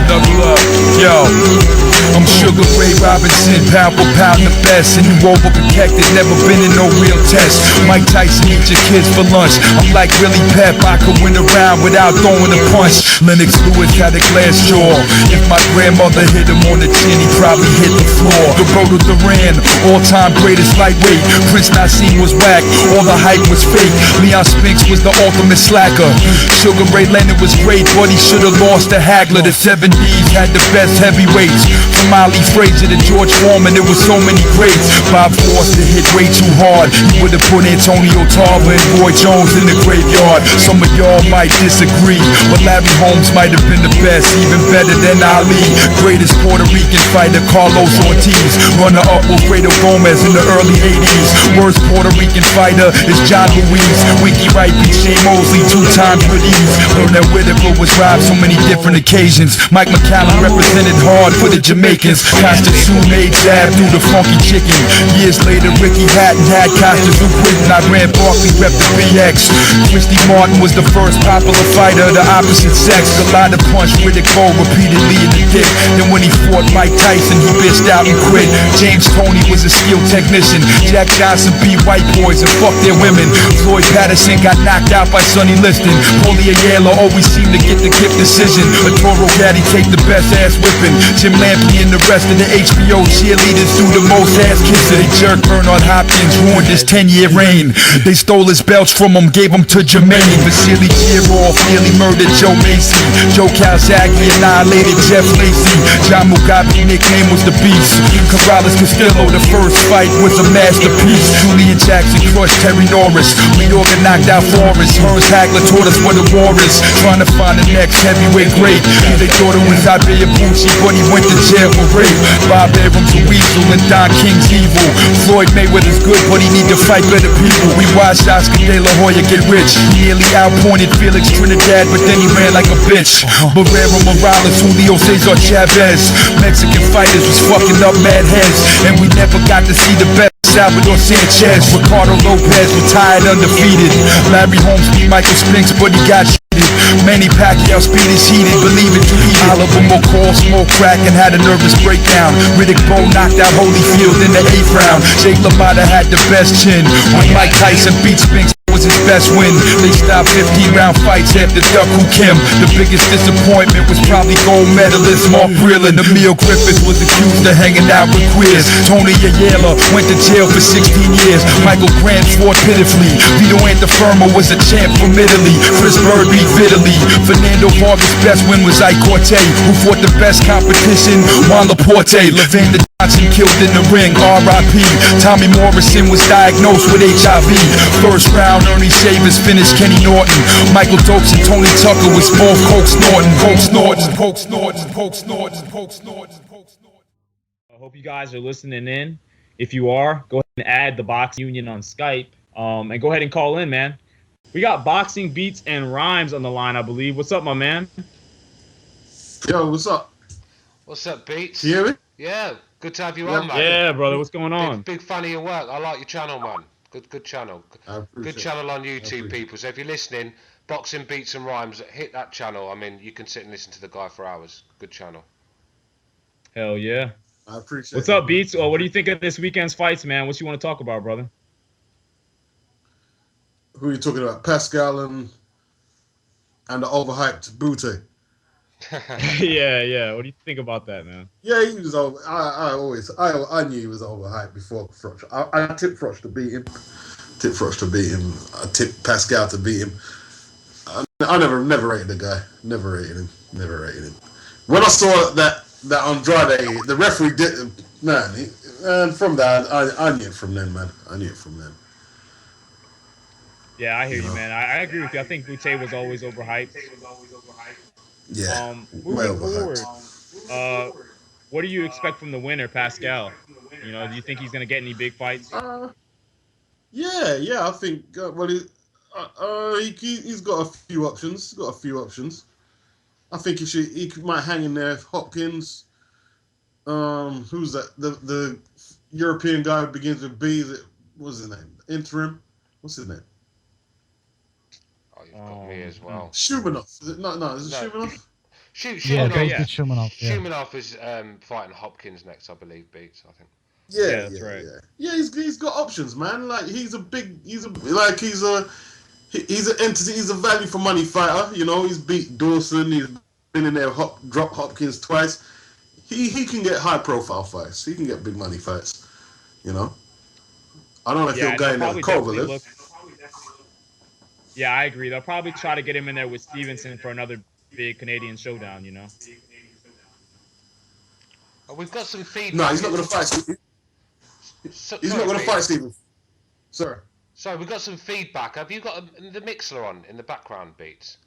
Knuckle up, yo. I'm Sugar Ray Robinson, pound for pound the best. And you overprotected, never been in no real test. Mike Tyson eat your kids for lunch. I'm like Willie Pep, I could win a round without throwing a punch. Lennox Lewis had a glass jaw. If my grandmother hit him on the chin, he probably hit the floor. Roberto Duran, all-time greatest lightweight. Prince Nassim was whack, all the hype was fake. Leon Spinks was the ultimate slacker. Sugar Ray Leonard was great, but he should've lost to Hagler. The 70s had the best heavyweights. From Ali Frazier to George Foreman, there was so many greats. Bob Foster hit way too hard. He would've put Antonio Tarver and Roy Jones in the graveyard. Some of y'all might disagree, but Larry Holmes might have been the best, even better than Ali. Greatest Puerto Rican fighter, Carlos Ortiz. Runner-up Wilfredo Gomez in the early 80s. Worst Puerto Rican fighter is John Ruiz. Wiki Wright beat Shane Mosley 2 times with ease. Learned that Whitaker was robbed so many different occasions. Mike McCallum represented hard for the Jamaicans. Constitution made jab through the funky chicken. Years later, Ricky Hatton had Constitution quitting. I ran Barkley, rep the BX. Christy Martin was the first popular fighter of the opposite sex. Galata punched Riddick Bowe repeatedly in the dick. Then when he fought Mike Tyson, he bitched out and quit. James Toney was a skilled technician. Jack Johnson beat white boys and fucked their women. Floyd Patterson got knocked out by Sonny Liston. Paulie Ayala always seemed to get the kick decision. Arturo Gatti take the best ass whipping. Jim Lampley and the rest of the HBO cheerleaders do the most ass kissing. They jerked Bernard Hopkins, ruined his 10-year reign. They stole his belts from him, gave him to Jermaine. Vasily Giroff nearly murdered Joe Macy. Joe Calzaghe annihilated Jeff Lacey. John Mugabe's nickname was the Beast. Corrales Castillo, the first fight was a masterpiece. Julian Jackson crushed Terry Norris. Mayorga knocked out Forrest. Hearns Hagler taught us what a war is. Trying to find the next heavyweight great. They thought it was Isaiah Bucci, but he went to jail for rape. Bob Abrams a weasel and Don King's evil. Floyd Mayweather's good, but he need to fight better people. We watched Oscar De La Hoya get rich. He nearly outpointed Felix Trinidad, but then he ran like a bitch. Barrera Morales, Julio Cesar Chavez. Mexican fighters was fucking up mad heads, and we never got to see the best. Salvador Sanchez, Ricardo Lopez retired undefeated. Larry Holmes beat Michael Spinks, but he got shitted. Manny Pacquiao speed is heated, believe it, tweet it. Oliver McCall smoked crack and had a nervous breakdown. Riddick Bowe knocked out Holyfield in the 8th round. Jake LaMotta had the best chin. When Mike Tyson beat Spinks, was his best win. They stopped 15-round fights after Duck Who Kim. The biggest disappointment was probably gold medalist Mark Breland. Emil Griffiths was accused of hanging out with queers. Tony Ayala went to jail for 16 years. Michael Grant fought pitifully. Vito Antuofermo was a champ from Italy. Chris Bird beat Vitaly. Fernando Vargas' best win was Ike Corte, who fought the best competition, Juan Laporte. Levander Johnson killed in the ring, R.I.P. Tommy Morrison was diagnosed with HIV. First round, Ernie Shavers finished Kenny Norton. Michael Dokes and Tony Tucker was both Coke Snorton. I hope you guys are listening in. If you are, go ahead and add the Boxing Union on Skype. And go ahead and call in, man. We got Boxing Beats and Rhymes on the line, I believe. What's up, my man? Yo, what's up? What's up, Beats? You hear me? Yeah, good to have you on, man. Yeah, brother. What's going on? Big fan of your work. I like your channel, man. Good channel. Good channel on it. YouTube, people. So if you're listening, Boxing Beats and Rhymes, hit that channel. I mean, you can sit and listen to the guy for hours. Good channel. Hell yeah. I appreciate it. What's up, Beats? What do you think of this weekend's fights, man? What you want to talk about, brother? Who are you talking about? Pascal and the overhyped Bute. yeah. What do you think about that, man? Yeah, he was over. I knew he was overhyped before Froch. I tipped Froch to beat him. I tipped Pascal to beat him. I never rated the guy. Never rated him. When I saw that Andrade, the referee did, man. And from that, I knew it from then, man. Yeah, I hear you, man. I agree with you. I think Bute was always overhyped. Yeah. Moving forward, what do you expect from the winner, Pascal? Do you think he's gonna get any big fights? Yeah. I think. He's got a few options. I think he might hang in there. Hopkins. Who's that? The European guy who begins with B. What's his name? Interim. What's his name? Oh, you've got me as well. Shumanov. Is it Shumanov? Yeah, Shumenov, David yeah. Shumenov. Yeah. Shumenov is fighting Hopkins next, I believe. Beats, I think. Yeah, that's right. Yeah, he's got options, man. Like he's an entity. He's a value for money fighter. You know, he's beat Dawson. He's been in there, dropped Hopkins twice. He can get high profile fights. He can get big money fights. You know, I don't know if Yeah, he'll go they'll in there probably with definitely Kovalev. look. Yeah, I agree. They'll probably try to get him in there with Stevenson for another big Canadian showdown. You know. Oh, we've got some feedback. No, he's not going to fight. He's not going to fight Stevenson. Sorry. So we've got some feedback. Have you got the Mixler on in the background, Beats?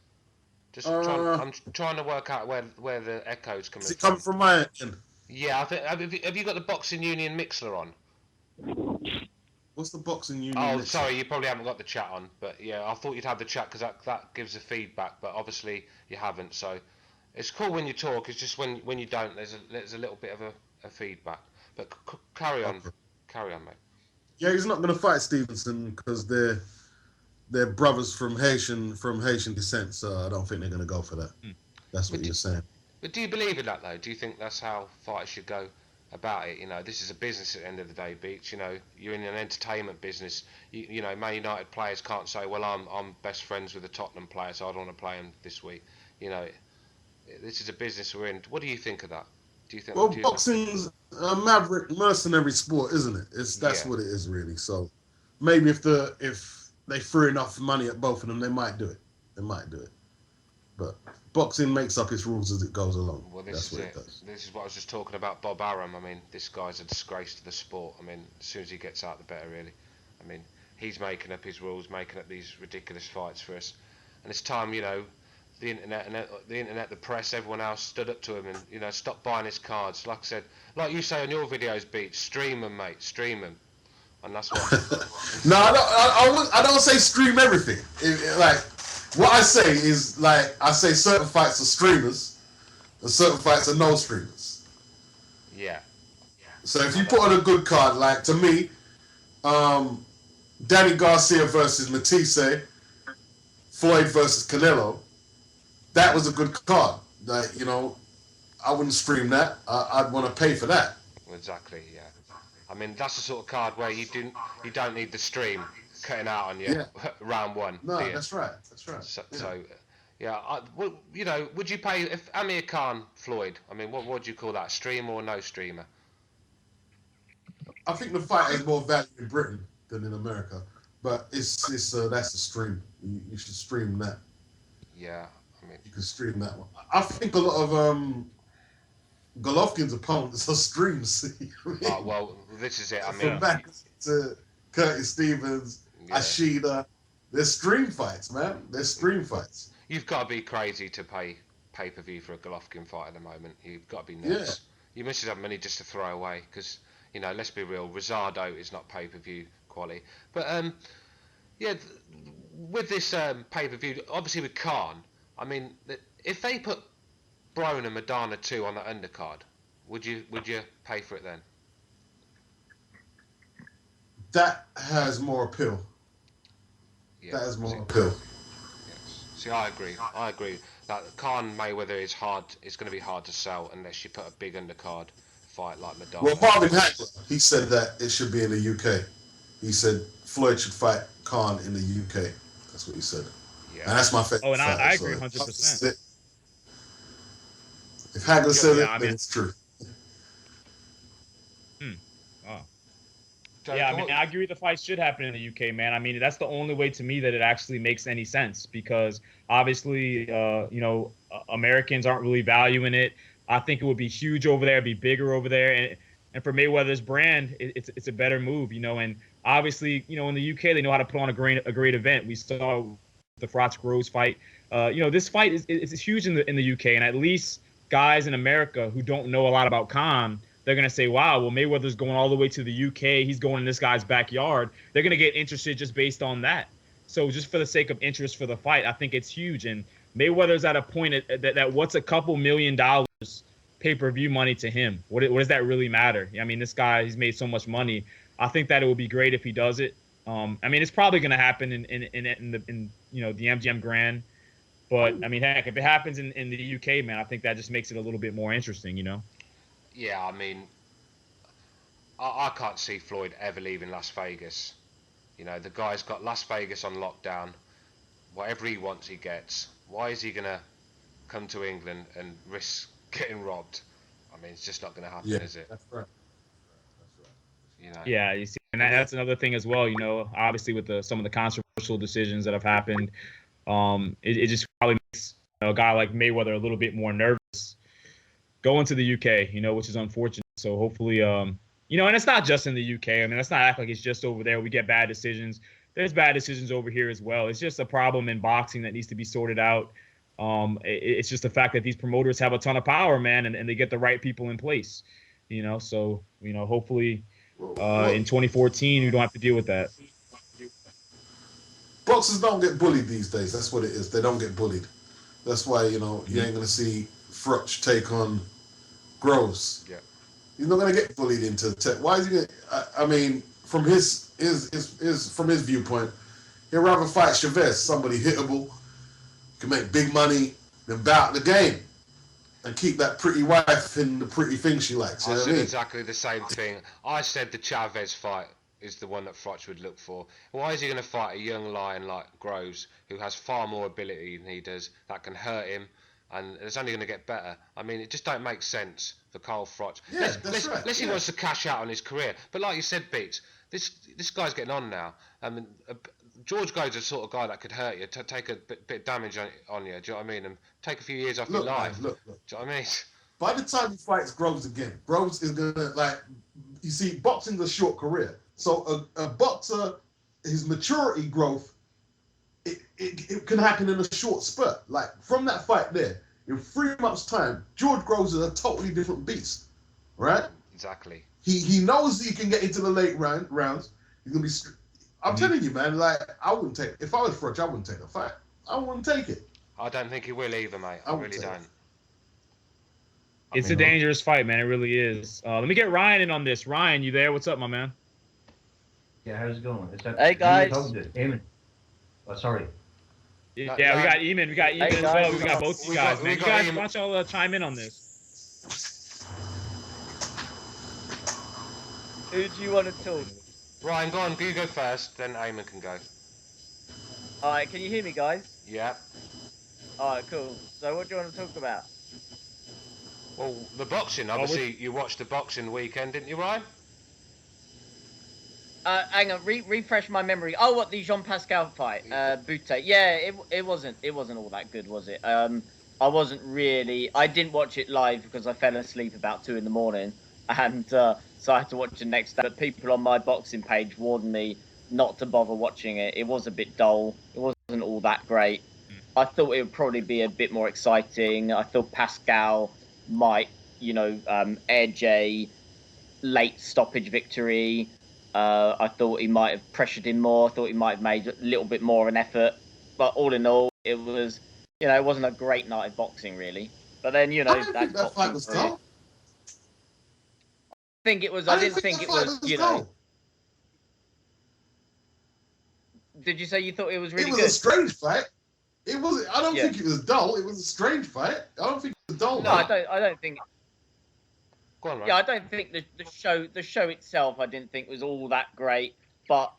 Just I'm trying to work out where the echo's coming Is it from. coming from my end? Yeah, I think. Have you got the Boxing Union Mixler on? What's the Boxing Union? Oh, mixer? sorry, you probably haven't got the chat on. But yeah, I thought you'd have the chat because that gives the feedback. But obviously you haven't. So it's cool when you talk. It's just when you don't, there's a little bit of a feedback. But carry on, mate. Yeah, he's not going to fight Stevenson because they're brothers from Haitian descent. So I don't think they're going to go for that. That's what you're saying. But do you believe in that though? Do you think that's how fighters should go about it? You know, this is a business at the end of the day, Beats. You know, you're in an entertainment business. You know, Man United players can't say, well, I'm best friends with the Tottenham player, so I don't want to play him this week. You know, this is a business we're in. What do you think of that? Do you think? Well, boxing's a maverick mercenary sport, isn't it? That's what it is, really. So maybe if they threw enough money at both of them, they might do it. But boxing makes up its rules as it goes along. Well, That's what it does. This is what I was just talking about, Bob Arum. I mean, this guy's a disgrace to the sport. I mean, as soon as he gets out, the better, really. I mean, he's making up his rules, making up these ridiculous fights for us. And it's time, you know, the internet, the press, everyone else stood up to him and, you know, stopped buying his cards. Like I said, like you say on your videos, Beat, stream them, mate, stream them. And that's what... No, I don't say stream everything. Like, what I say is, like, I say certain fights are streamers and certain fights are no streamers. Yeah. So if you put on a good card, like, to me, Danny Garcia versus Matisse, Floyd versus Canelo, that was a good card. Like, you know, I wouldn't stream that. I'd want to pay for that. Exactly, yeah. I mean, that's the sort of card where you don't need the stream cutting out on you round one. No, that's right. So well, you know, would you pay if Amir Khan Floyd? I mean, what would you call that? Streamer or no streamer? I think the fight has more value in Britain than in America, but it's that's a stream. You should stream that. Yeah, I mean, you can stream that one. I think a lot of Golovkin's opponents are streams. oh, well, this is it. I mean, from back to Curtis Stevens, Ashida, they're stream fights, man. They're stream fights. You've got to be crazy to pay pay-per-view for a Golovkin fight at the moment. You've got to be nuts. Yeah. You must have money just to throw away because, you know, let's be real, Rosado is not pay-per-view quality. But, with this pay-per-view, obviously with Khan, I mean, if they put Broner and Madonna 2 on the undercard, would you pay for it then? That has more appeal. Yeah. That has more appeal. Yes. See, I agree. That Khan Mayweather is hard. It's going to be hard to sell unless you put a big undercard fight like Madonna. Well, Marvin Hagler, he said that it should be in the UK. He said Floyd should fight Khan in the UK. That's what he said. Yeah. And that's my favorite. Oh, and fight, I agree 100%. If Hagler said it, then it's true. Yeah, I mean, I agree the fight should happen in the UK, man. I mean, that's the only way to me that it actually makes any sense because obviously, Americans aren't really valuing it. I think it would be huge over there, be bigger over there, and for Mayweather's brand, it's a better move, you know. And obviously, you know, in the UK, they know how to put on a great event. We saw the Froch Groves fight. This fight is huge in the UK, and at least guys in America who don't know a lot about Khan, they're going to say, wow, well, Mayweather's going all the way to the UK. He's going in this guy's backyard. They're going to get interested just based on that. So just for the sake of interest for the fight, I think it's huge. And Mayweather's at a point that what's a couple $1 million pay-per-view money to him? What does that really matter? I mean, this guy, he's made so much money. I think that it would be great if he does it. I mean, it's probably going to happen in the MGM Grand. But I mean, heck, if it happens in the UK, man, I think that just makes it a little bit more interesting, you know? Yeah, I mean, I can't see Floyd ever leaving Las Vegas. You know, the guy's got Las Vegas on lockdown. Whatever he wants, he gets. Why is he gonna come to England and risk getting robbed? I mean, it's just not gonna happen, Yeah, is it? that's right. You know. Yeah, you see, and that's another thing as well. You know, obviously with some of the controversial decisions that have happened, it just probably makes a guy like Mayweather a little bit more nervous going to the UK. You know, which is unfortunate. So hopefully, you know, and it's not just in the UK. I mean, let's not act like it's just over there. We get bad decisions. There's bad decisions over here as well. It's just a problem in boxing that needs to be sorted out. It's just the fact that these promoters have a ton of power, man, and they get the right people in place. You know, so you know, hopefully in 2014 we don't have to deal with that. Boxers don't get bullied these days. That's what it is. They don't get bullied. That's why, you know, you ain't going to see Froch take on Groves. Yeah. He's not going to get bullied into the tech. Why is he going to... I mean, from his viewpoint, he'd rather fight Chavez, somebody hittable, can make big money, than bout the game and keep that pretty wife and the pretty thing she likes. You I know what said I mean? exactly the same thing. I said the Chavez fight is the one that Froch would look for. Why is he going to fight a young lion like Groves, who has far more ability than he does, that can hurt him, and it's only going to get better? I mean, it just don't make sense for Carl Froch. Yeah, that's right. Unless he wants to cash out on his career. But like you said, Beats, this guy's getting on now. I mean, George Groves is the sort of guy that could hurt you, take a bit of damage on you, do you know what I mean? And take a few years off your life. Look. Do you know what I mean? By the time he fights Groves again, Groves is going to, like, you see, boxing's a short career. So a boxer, his maturity growth, it can happen in a short spurt. Like, from that fight there, in 3 months' time, George Groves is a totally different beast, right? Exactly. He knows he can get into the late rounds. He's going to be... I'm telling you, man, like, I wouldn't take... If I was Froch, I wouldn't take the fight. I wouldn't take it. I don't think he will either, mate. I really don't. It's a dangerous fight, man. It really is. Let me get Ryan in on this. Ryan, you there? What's up, my man? Yeah, how's it going? Hey, guys. Eamon. Oh, sorry. Yeah, we got Eamon. We got Eamon as well. We got both you guys, man. You guys, why don't y'all chime in on this? Who do you want to talk? Ryan, go on. You go first, then Eamon can go. Alright, can you hear me, guys? Yeah. Alright, cool. So what do you want to talk about? Well, the boxing, obviously, you watched the boxing weekend, didn't you, Ryan? Hang on, refresh my memory. Oh, what, the Jean Pascal fight? Bute. Yeah, it wasn't all that good, was it? I wasn't really... I didn't watch it live because I fell asleep about 2 in the morning. And so I had to watch it next day. But people on my boxing page warned me not to bother watching it. It was a bit dull. It wasn't all that great. I thought it would probably be a bit more exciting. I thought Pascal might, edge a late stoppage victory. I thought he might have pressured him more. I thought he might have made a little bit more of an effort. But all in all, it was, it wasn't a great night of boxing, really. But then, I don't think that fight was dull. I didn't think it was, dull. Did you say you thought it was really good? It was a strange fight. It was. I don't think it was dull. It was a strange fight. I don't think it was dull. No, I don't think. Go on, Ryan. Yeah, I don't think the show itself I didn't think was all that great. But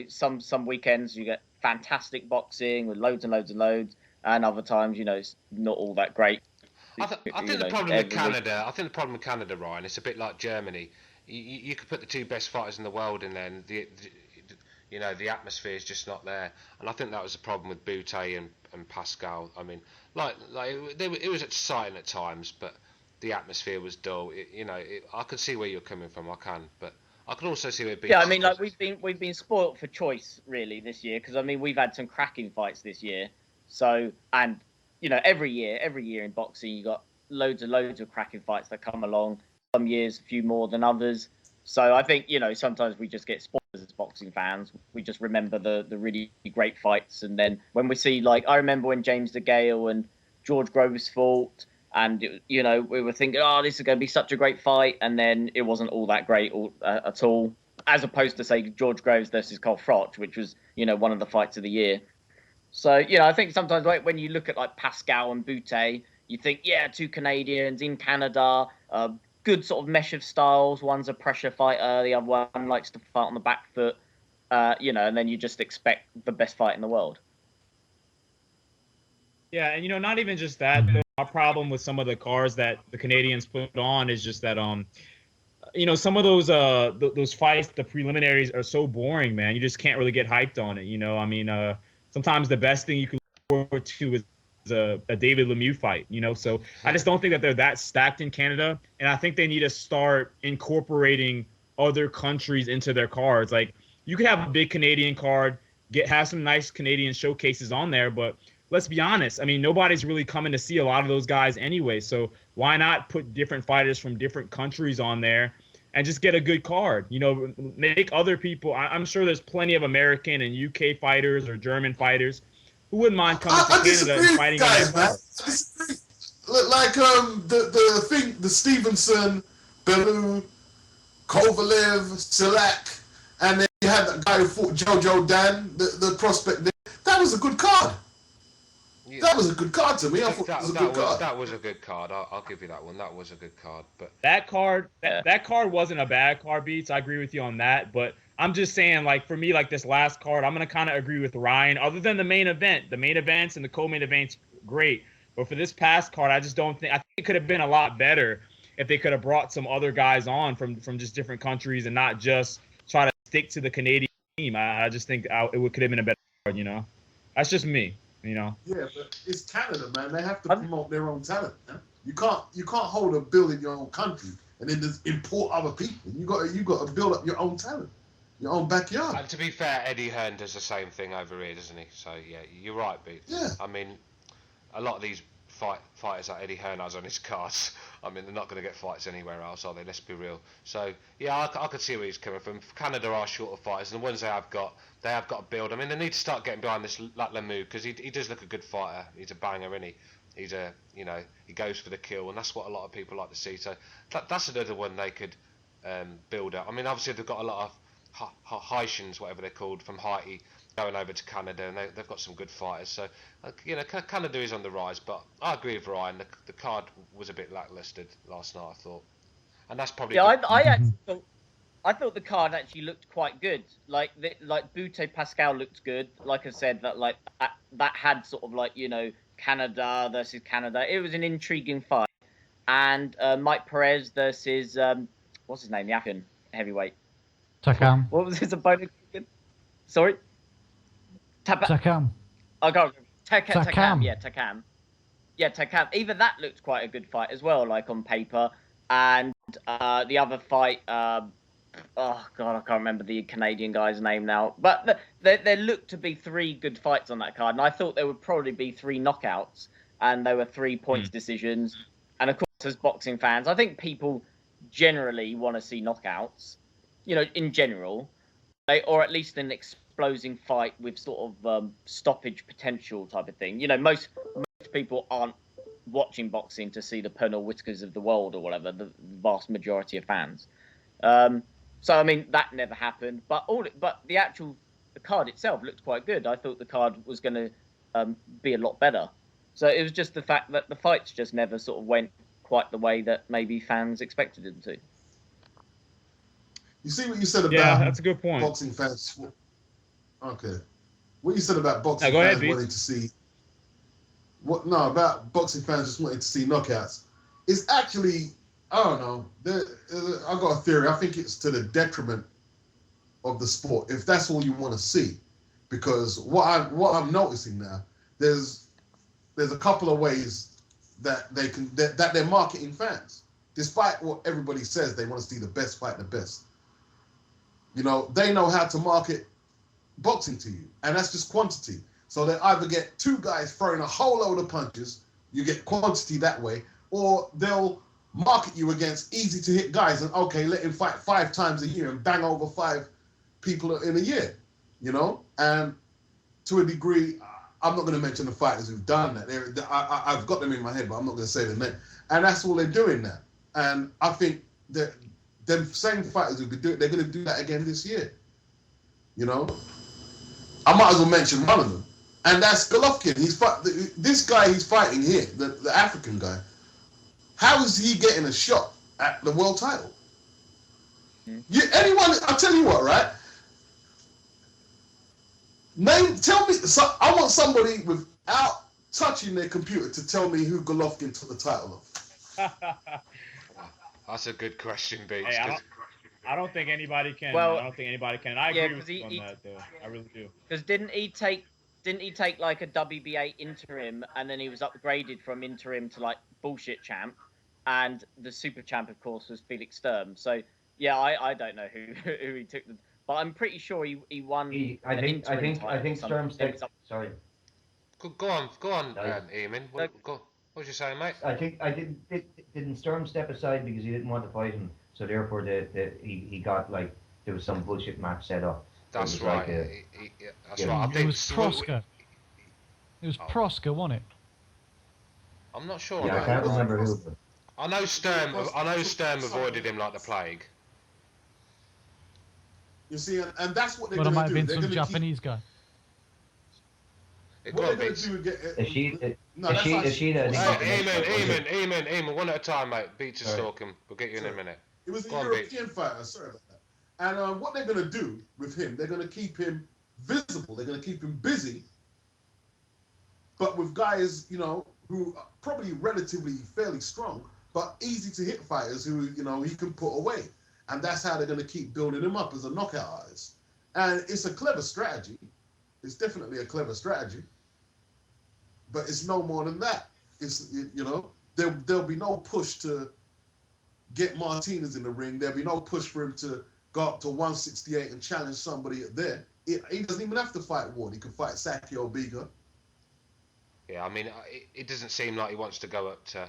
some weekends you get fantastic boxing with loads and loads and loads, and other times it's not all that great. I think the problem with Canada. I think the problem with Canada, Ryan, it's a bit like Germany. You could put the 2 best fighters in the world in there, and the atmosphere is just not there. And I think that was the problem with Bute and Pascal. I mean, it was exciting at times, but the atmosphere was dull. I can see where you're coming from. I can, but I can also see where. Yeah, I mean, we've been spoilt for choice really this year because we've had some cracking fights this year. So every year in boxing you got loads of cracking fights that come along. Some years a few more than others. So I think sometimes we just get spoiled as boxing fans. We just remember the really great fights, and then when we see I remember when James DeGale and George Groves fought, and we were thinking, oh, this is going to be such a great fight, and then it wasn't all that great at all. As opposed to say George Groves versus Carl Froch, which was one of the fights of the year. So, you know, I think sometimes like when you look at like Pascal and Boutte, you think, yeah, two Canadians in Canada, good sort of mesh of styles. One's a pressure fighter, the other one likes to fight on the back foot, you know, and then you just expect the best fight in the world. Yeah, and not even just that. Our problem with some of the cars that the Canadians put on is just that some of those fights, the preliminaries are so boring, man. You just can't really get hyped on it. I mean, sometimes the best thing you can look forward to is a David Lemieux fight. So I just don't think that they're that stacked in Canada, and I think they need to start incorporating other countries into their cards. Like, you could have a big Canadian card, have some nice Canadian showcases on there, but let's be honest. I mean, nobody's really coming to see a lot of those guys anyway. So why not put different fighters from different countries on there and just get a good card? Make other people. I'm sure there's plenty of American and UK fighters or German fighters who wouldn't mind coming to Canada and fighting guys, man. I disagree. Like the Stevenson, Bellew, Kovalev, Silak, and then you had that guy who fought Jojo Dan, the prospect there. That was a good card. Yeah. That was a good card to me. I thought that was a good card. That was a good card. I'll give you that one. That was a good card. But that card wasn't a bad card, Beats. I agree with you on that. But I'm just saying, like, for me, like this last card, I'm gonna kind of agree with Ryan. Other than the main event, the main events and the co-main events, great. But for this past card, I just don't think. I think it could have been a lot better if they could have brought some other guys on from just different countries and not just try to stick to the Canadian team. I just think it could have been a better card. That's just me. Yeah, but it's Canada, man. They have to promote their own talent. Man. You can't hold a bill in your own country and then just import other people. You got to build up your own talent, your own backyard. And to be fair, Eddie Hearn does the same thing over here, doesn't he? So yeah, you're right, Beat. Yeah. I mean, a lot of these fighters that Eddie Hearn has on his cards, I mean, they're not going to get fights anywhere else, are they? Let's be real. So yeah, I could see where he's coming from. Canada are short of fighters, and the ones they have got to build. I mean, they need to start getting behind this Lemieux because he does look a good fighter. He's a banger, isn't he? He's he goes for the kill, and that's what a lot of people like to see. So that's another one they could build up. I mean, obviously they've got a lot of Haitians, whatever they're called, from Haiti, going over to Canada, and they've got some good fighters. So Canada is on the rise, but I agree with Ryan. The card was a bit lackluster last night, I thought, and that's probably I thought the card actually looked quite good. Like Boutte Pascal looked good. Like I said, that had sort of like Canada versus Canada. It was an intriguing fight, and Mike Perez versus what's his name, the African heavyweight. Takam. What was his opponent? Sorry. Takam. I got Takam. Yeah, Takam. Yeah, Takam. Even that looked quite a good fight as well, like on paper. And the other fight, oh god, I can't remember the Canadian guy's name now. But there looked to be 3 good fights on that card, and I thought there would probably be 3 knockouts, and there were 3 points decisions. And of course, as boxing fans, I think people generally want to see knockouts, in general, or at least an exploding fight with sort of stoppage potential type of thing. Most people aren't watching boxing to see the Pernell Whitakers of the world or whatever, the vast majority of fans. So I mean that never happened, but the card itself looked quite good. I thought the card was going to be a lot better. So it was just the fact that the fights just never sort of went quite the way that maybe fans expected them to. You see what you said about that's a good point. Boxing fans. Okay, what you said about boxing fans wanting to see. About boxing fans just wanting to see knockouts. It's actually, I don't know. I got a theory. I think it's to the detriment of the sport if that's all you want to see, because what I'm noticing now, there's a couple of ways that they're marketing fans, despite what everybody says. They want to see the best fight the best. They know how to market boxing to you, and that's just quantity. So they either get 2 guys throwing a whole load of punches, you get quantity that way, or they'll market you against easy to hit guys and let him fight 5 times a year and bang over 5 people in a year, And to a degree, I'm not going to mention the fighters who've done that. I've got them in my head, but I'm not going to say their name. And that's all they're doing now. And I think that them same fighters who could do it, they're going to do that again this year. I might as well mention one of them. and that's Golovkin. This guy he's fighting here, the African guy. How is he getting a shot at the world title? I'll tell you what, right? Tell me. So I want somebody without touching their computer to tell me who Golovkin took the title of. That's a good question, Beats. Hey, I don't think anybody can. Well, I don't think anybody can. I agree with you on that, though. I really do. Because didn't he take like a WBA interim, and then he was upgraded from interim to like bullshit champ, and the super champ, of course, was Felix Sturm. So yeah, I don't know who he took, but I'm pretty sure he won. I think Sturm stepped. Sorry. Go on, Eamon. What was you saying, mate? Didn't Sturm step aside because he didn't want to fight him, so therefore he got like there was some bullshit match set up. That's right. That's right. I think it was Proska. It was Proska, wasn't it? I'm not sure. Yeah, I can't remember who. But... I know Sturm avoided him like the plague. You see, and that's what they're But it going might to have do. been some Japanese guy. What they're going to do is get. Eamon, one at a time, mate. Beats is talking. We'll get you in a minute. It was a European fighter, sorry about that. And what they're going to do with him, they're going to keep him visible. They're going to keep him busy. But with guys, who are probably relatively fairly strong, but easy to hit fighters who, he can put away. And that's how they're going to keep building him up as a knockout artist. And it's a clever strategy. It's definitely a clever strategy. But it's no more than that. There'll be no push to get Martinez in the ring. There'll be no push for him to go up to 168 and challenge somebody there. He doesn't even have to fight Ward. He can fight Sakio Biga. Yeah, I mean, it doesn't seem like he wants to go up to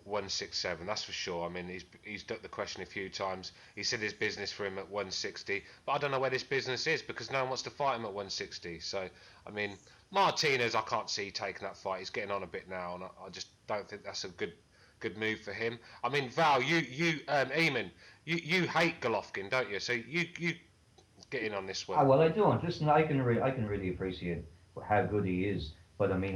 167. That's for sure. I mean, he's ducked the question a few times. He said his business for him at 160, but I don't know where this business is because no one wants to fight him at 160. So, I mean, Martinez, I can't see taking that fight. He's getting on a bit now, and I just don't think that's a good move for him. I mean, Val, Eamon, you hate Golovkin, don't you? So you get in on this one. Well, I don't. Listen, I can really appreciate how good he is, but I mean,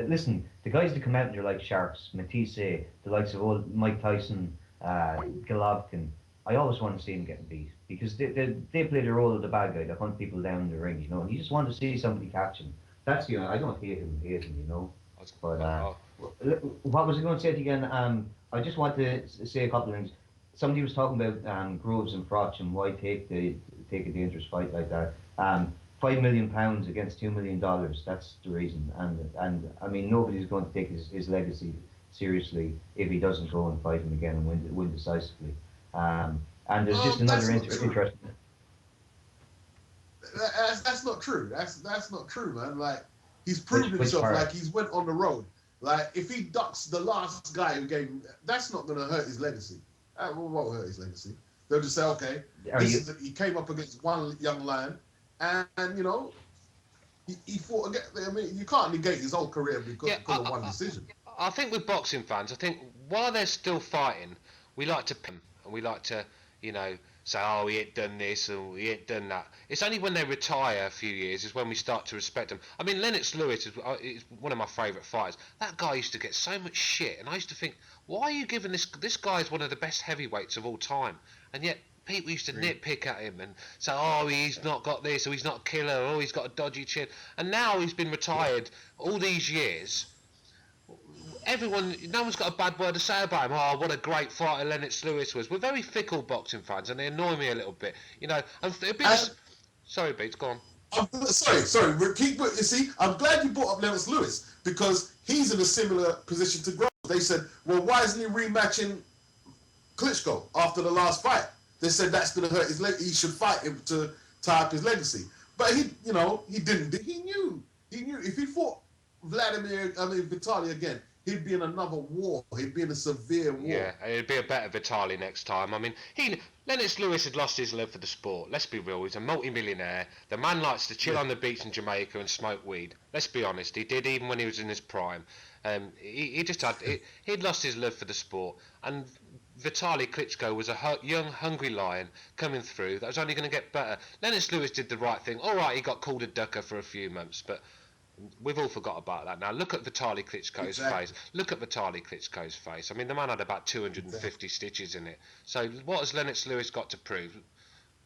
listen, the guys that come out and they're like sharks, Matisse, the likes of old Mike Tyson, Golovkin. I always want to see him getting beat because they play the role of the bad guy to hunt people down in the ring, and you just want to see somebody catch him. That's I don't hate him, But what was I going to say again? I just want to say a couple of things. Somebody was talking about Groves and Froch and why take a dangerous fight like that. £5 million against $2 million. That's the reason. And I mean, nobody's going to take his legacy seriously if he doesn't go and fight him again and win decisively. And there's just another interesting. That's not true. That's not true, man. Like he's proven himself. Like he's went on the road. Like if he ducks the last guy who gave him, that's not going to hurt his legacy. That won't hurt his legacy. They'll just say, okay, he came up against one young lion, and he fought against. I mean, you can't negate his whole career because of one decision. I think with boxing fans, I think while they're still fighting, we like to pimp and we like to, say, oh, he ain't done this or he ain't done that. It's only when they retire a few years is when we start to respect them. I mean, Lennox Lewis is one of my favourite fighters. That guy used to get so much shit, and I used to think, why are you giving this guy is one of the best heavyweights of all time, and yet people used to nitpick at him and say, oh, he's not got this, or he's not a killer, or he's got a dodgy chin. And now he's been retired all these years. No one's got a bad word to say about him. Oh, what a great fighter Lennox Lewis was. We're very fickle boxing fans, and they annoy me a little bit. Sorry, Beats, go on. Sorry. You see, I'm glad you brought up Lennox Lewis because he's in a similar position to Groves. They said, well, why isn't he rematching Klitschko after the last fight? They said that's going to hurt his leg. He should fight him to tie up his legacy. But he didn't. He knew if he fought Vitaly again, he'd be in another war. He'd be in a severe war. Yeah, it'd be a better Vitaly next time. I mean, Lennox Lewis had lost his love for the sport. Let's be real. He's a multi-millionaire. The man likes to chill on the beach in Jamaica and smoke weed. Let's be honest. He did even when he was in his prime. He'd lost his love for the sport. And Vitaly Klitschko was a young, hungry lion coming through that was only going to get better. Lennox Lewis did the right thing. All right, he got called a ducker for a few months, but we've all forgot about that now. Look at Vitaly Klitschko's face. Look at Vitaly Klitschko's face. I mean, the man had about 250 stitches in it. So what has Lennox Lewis got to prove?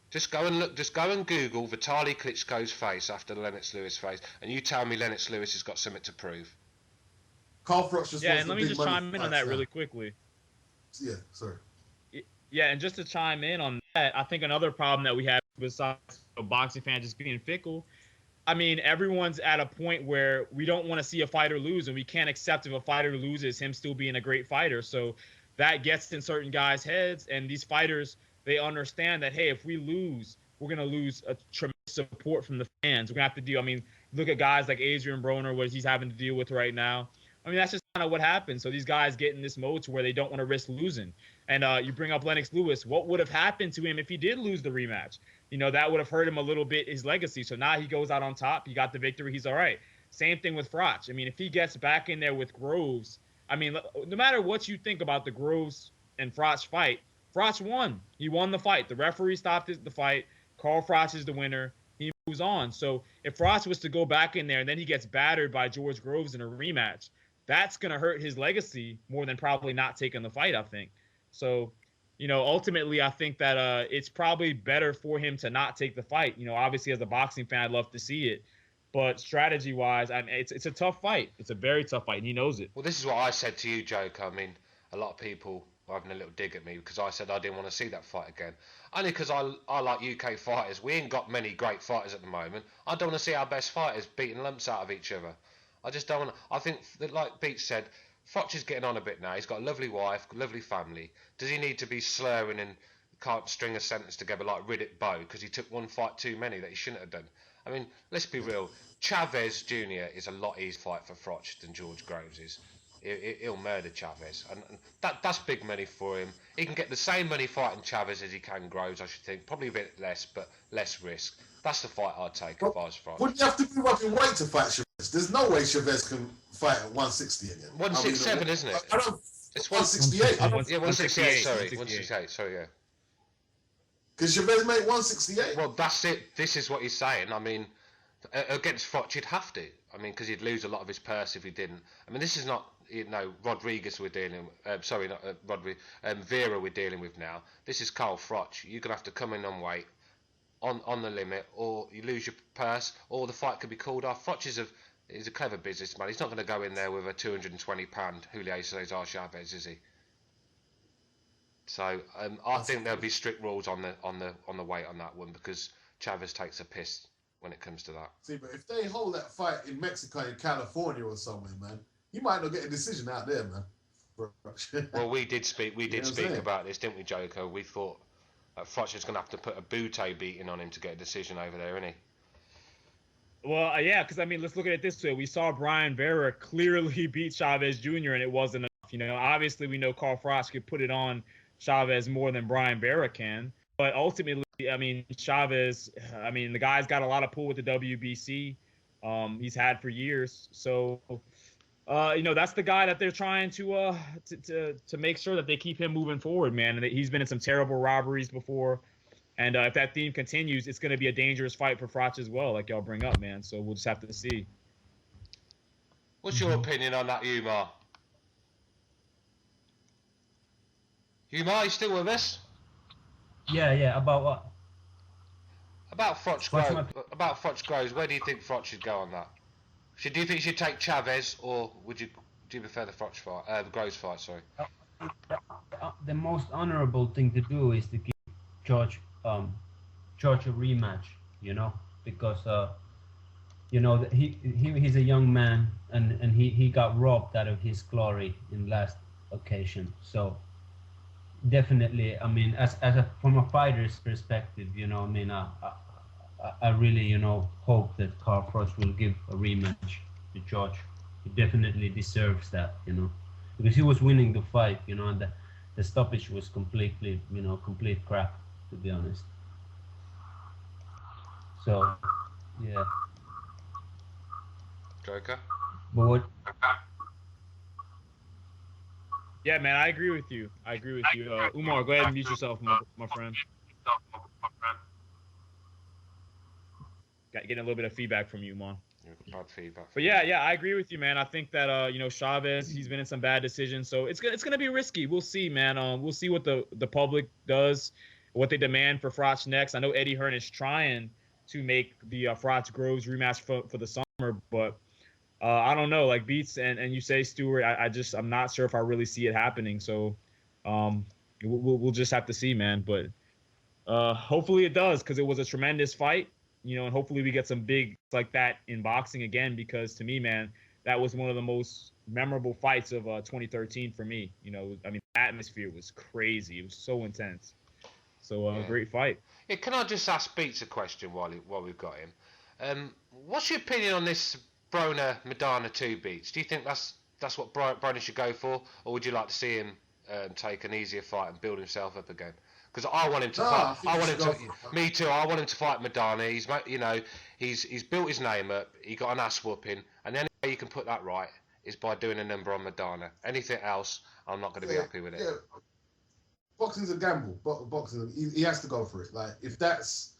Just go and look. Just go and Google Vitaly Klitschko's face after the Lennox Lewis face, and you tell me Lennox Lewis has got something to prove. Carl Froch just Yeah, wants and the let me big just money chime in on fights that now. really quickly. Yeah, sorry. Yeah, and just to chime in on that, I think another problem that we have besides boxing fans just being fickle, I mean, everyone's at a point where we don't want to see a fighter lose, and we can't accept if a fighter loses him still being a great fighter. So that gets in certain guys' heads, and these fighters, they understand that, hey, if we lose, we're going to lose a tremendous support from the fans. We're going to have to deal. I mean, look at guys like Adrian Broner, what he's having to deal with right now. I mean, that's just kind of what happens. So these guys get in this mode to where they don't want to risk losing. And you bring up Lennox Lewis. What would have happened to him if he did lose the rematch? You know, that would have hurt him a little bit, his legacy. So now he goes out on top. He got the victory. He's all right. Same thing with Froch. I mean, if he gets back in there with Groves, I mean, no matter what you think about the Groves and Froch fight, Froch won. He won the fight. The referee stopped the fight. Carl Froch is the winner. He moves on. So if Froch was to go back in there and then he gets battered by George Groves in a rematch, that's going to hurt his legacy more than probably not taking the fight, I think. So, you know, ultimately, I think that it's probably better for him to not take the fight. You know, obviously, as a boxing fan, I'd love to see it. But strategy-wise, I mean, it's a tough fight. It's a very tough fight, and he knows it. Well, this is what I said to you, Joker. I mean, a lot of people were having a little dig at me because I said I didn't want to see that fight again. Only because I like UK fighters. We ain't got many great fighters at the moment. I don't want to see our best fighters beating lumps out of each other. I just don't want to. I think that, like Beach said, Froch is getting on a bit now. He's got a lovely wife, lovely family. Does he need to be slurring and can't string a sentence together like Riddick Bowe because he took one fight too many that he shouldn't have done? I mean, let's be real. Chavez Jr. is a lot easier fight for Froch than George Groves is. He'll murder Chavez, and that's big money for him. He can get the same money fighting Chavez as he can Groves, I should think. Probably a bit less, but less risk. That's the fight I'd take if I was Froch. Wouldn't you have to be working weight to fight Chavez? There's no way Chavez can fight at 160 again. 167, isn't it? I don't. It's 168. Yeah, 168. Sorry, 168. Sorry, yeah. Because Chavez made 168. Well, that's it. This is what he's saying. I mean, against Froch, he'd have to. I mean, because he'd lose a lot of his purse if he didn't. I mean, this is not, you know, Rodriguez we're dealing with. Sorry, not Rodriguez. Vera we're dealing with now. This is Carl Froch. You're going to have to come in on weight, on the limit, or you lose your purse, or the fight could be called off. Froch is a clever businessman. He's not going to go in there with a 220-pound Julio Cesar Chavez, is he? So I think there'll be strict rules on the weight on that one because Chavez takes a piss when it comes to that. See, but if they hold that fight in Mexico, in California, or somewhere, man, you might not get a decision out there, man. Well, we did speak about this, didn't we, Joker? We thought Froch is going to have to put a bootay beating on him to get a decision over there, isn't he? Well, yeah, because, I mean, let's look at it this way. We saw Brian Vera clearly beat Chavez Jr., and it wasn't enough. You know, obviously we know Carl Froch could put it on Chavez more than Brian Vera can. But ultimately, I mean, Chavez, I mean, the guy's got a lot of pull with the WBC. He's had for years. So, you know, that's the guy that they're trying to make sure that they keep him moving forward, man. And he's been in some terrible robberies before. And if that theme continues, it's going to be a dangerous fight for Froch as well, like y'all bring up, man. So we'll just have to see. What's your opinion on that, Umar? Umar, you still with us? Yeah, about what? About Froch Groves, where do you think Froch should go on that? Do you think he should take Chavez, or do you prefer the Froch fight, the Groves fight? Sorry. The most honorable thing to do is to give George a rematch, you know, because you know he's a young man and he got robbed out of his glory in last occasion. So definitely, I mean, from a fighter's perspective, you know, I mean, I really, you know, hope that Carl Froch will give a rematch to George. He definitely deserves that, you know, because he was winning the fight, you know, and the stoppage was completely, you know, complete crap, to be honest. So, yeah. Joker? But what? Yeah, man, I agree with you. Umar, go ahead and mute yourself, my friend. Getting a little bit of feedback from you, Umar. Bad feedback. But yeah, I agree with you, man. I think that Chavez, he's been in some bad decisions, so it's gonna be risky. We'll see, man. We'll see what the public does, what they demand for Froch next. I know Eddie Hearn is trying to make the Froch Groves rematch for the summer, but I don't know. Like Beats and you say Stewart, I'm not sure if I really see it happening. So we'll just have to see, man. But hopefully it does, because it was a tremendous fight. And hopefully we get some big like that in boxing again, because to me, man, that was one of the most memorable fights of 2013 for me. I mean, the atmosphere was crazy. It was so intense. So great fight. Yeah, can I just ask Beats a question while we've got him? What's your opinion on this Broner Maidana 2, Beats? Do you think that's what Broner should go for, or would you like to see him take an easier fight and build himself up again? Because I want him to fight. Me too. I want him to fight Maidana. He's built his name up. He got an ass whooping, and the only way you can put that right is by doing a number on Maidana. Anything else, I'm not going to be happy with it. Yeah. Boxing's a gamble. Boxing, he has to go for it. Like, if that's,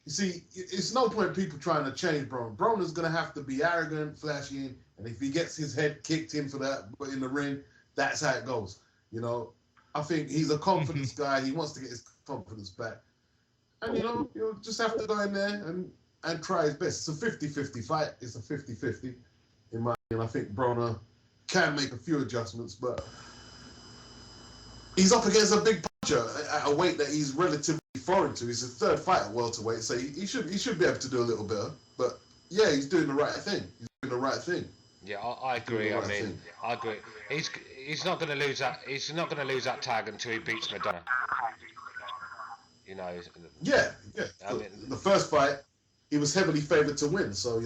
you see, it's no point people trying to change Broner. Broner's going to have to be arrogant, flashy, and if he gets his head kicked in for that in the ring, that's how it goes. I think he's a confidence guy. He wants to get his confidence back. And, you'll just have to go in there and try his best. It's a 50-50 fight. It's a 50-50. In my opinion, I think Broner can make a few adjustments, but he's up against a big puncher at a weight that he's relatively foreign to. He's his third fight at welterweight, so he should be able to do a little better. But, yeah, he's doing the right thing. Yeah, I agree. I agree. He's not going to lose that. He's not going to lose that tag until he beats Maidana. Yeah. I mean, the first fight, he was heavily favoured to win. So